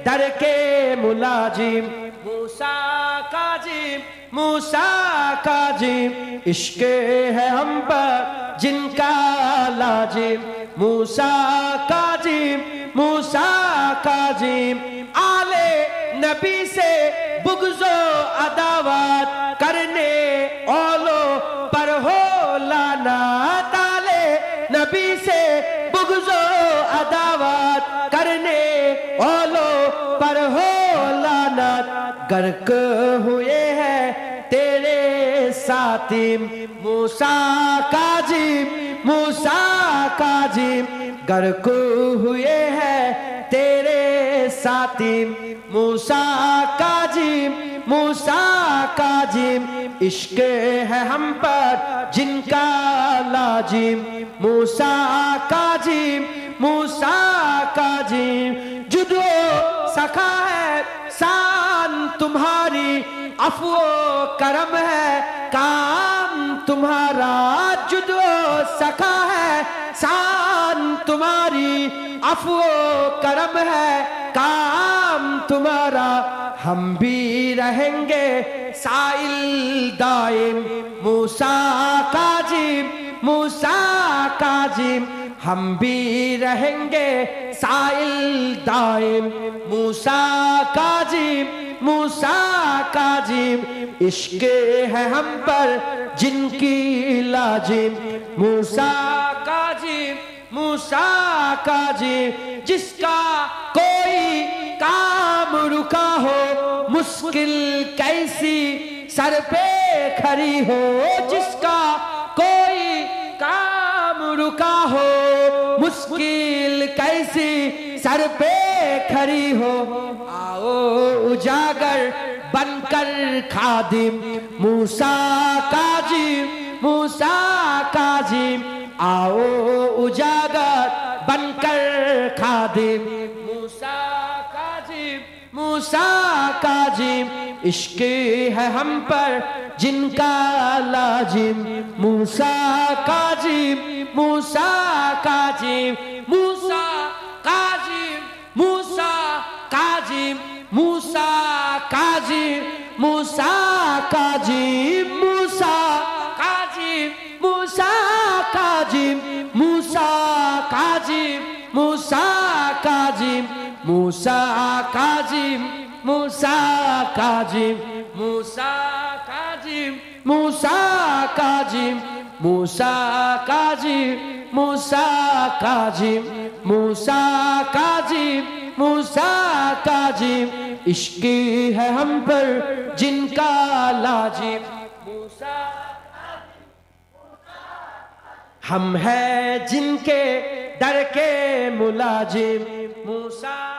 S1: दर के मुलाजिम, मूसा काजिम, मूसा काजिम। इश्के है हम पर जिनका लाजिम, मूसा काजिम, मूसा काजिम। आले नबी से बुग़्ज़ो अदावत करने औलो पर हो लानत, आले नबी से बुग़्ज़ो अदावत करने औलो पर हो लानत। गर्क हुए हैं तेरे सातिम, मूसा काजिम, मूसा काजिम। गर्क हुए हैं तेरे सातिम, मूसा काजिम, मूसा काजिम। इश्क है हम पर जिनका लाजिम, मूसा काजिम, मूसा काजिम। जुदो सखा है शान तुम्हारी, अफ़्व करम है काम तुम्हारा। जुदो सखा है शान तुम्हारी, अफ़्व करम है काम तुम्हारा। हम भी रहेंगे साइल दाइम, मूसा काजिम, मूसा काजिम। हम भी रहेंगे साइल दाइम, मूसा काजिम, मूसा काजिम। इश्क है हम पर जिनकी लाजिम, मूसा काजिम, मूसा काजिम। जिसका कोई काम रुका हो, मुश्किल कैसी सर पे खड़ी हो। जिसका कोई काम रुका हो, मुश्किल कैसी सर पे खड़ी हो। आओ उजागर बनकर खादिम, मूसा काजिम, मूसा काजिम। आओ उजागर बनकर खादिम, मूसा काजिम, मूसा काजिम। इश्क है हम पर जिनका लाजिम मूसा काजिम मूसा काजिम मूसा काजिम मूसा काजिम मूसा काजिम मूसा काजिम मूसा काजिम मूसा काजिम मूसा काजिम मूसा काजिम मूसा काजिम मूसा काजिम मूसा काजिम मूसा काजिम मूसा काजिम मूसा काजिम मूसा काजिम मूसा काजिम इश्क है हम पर जिनका लाजिम मूसा हम हैं जिनके डर के मुलाजिम मूसा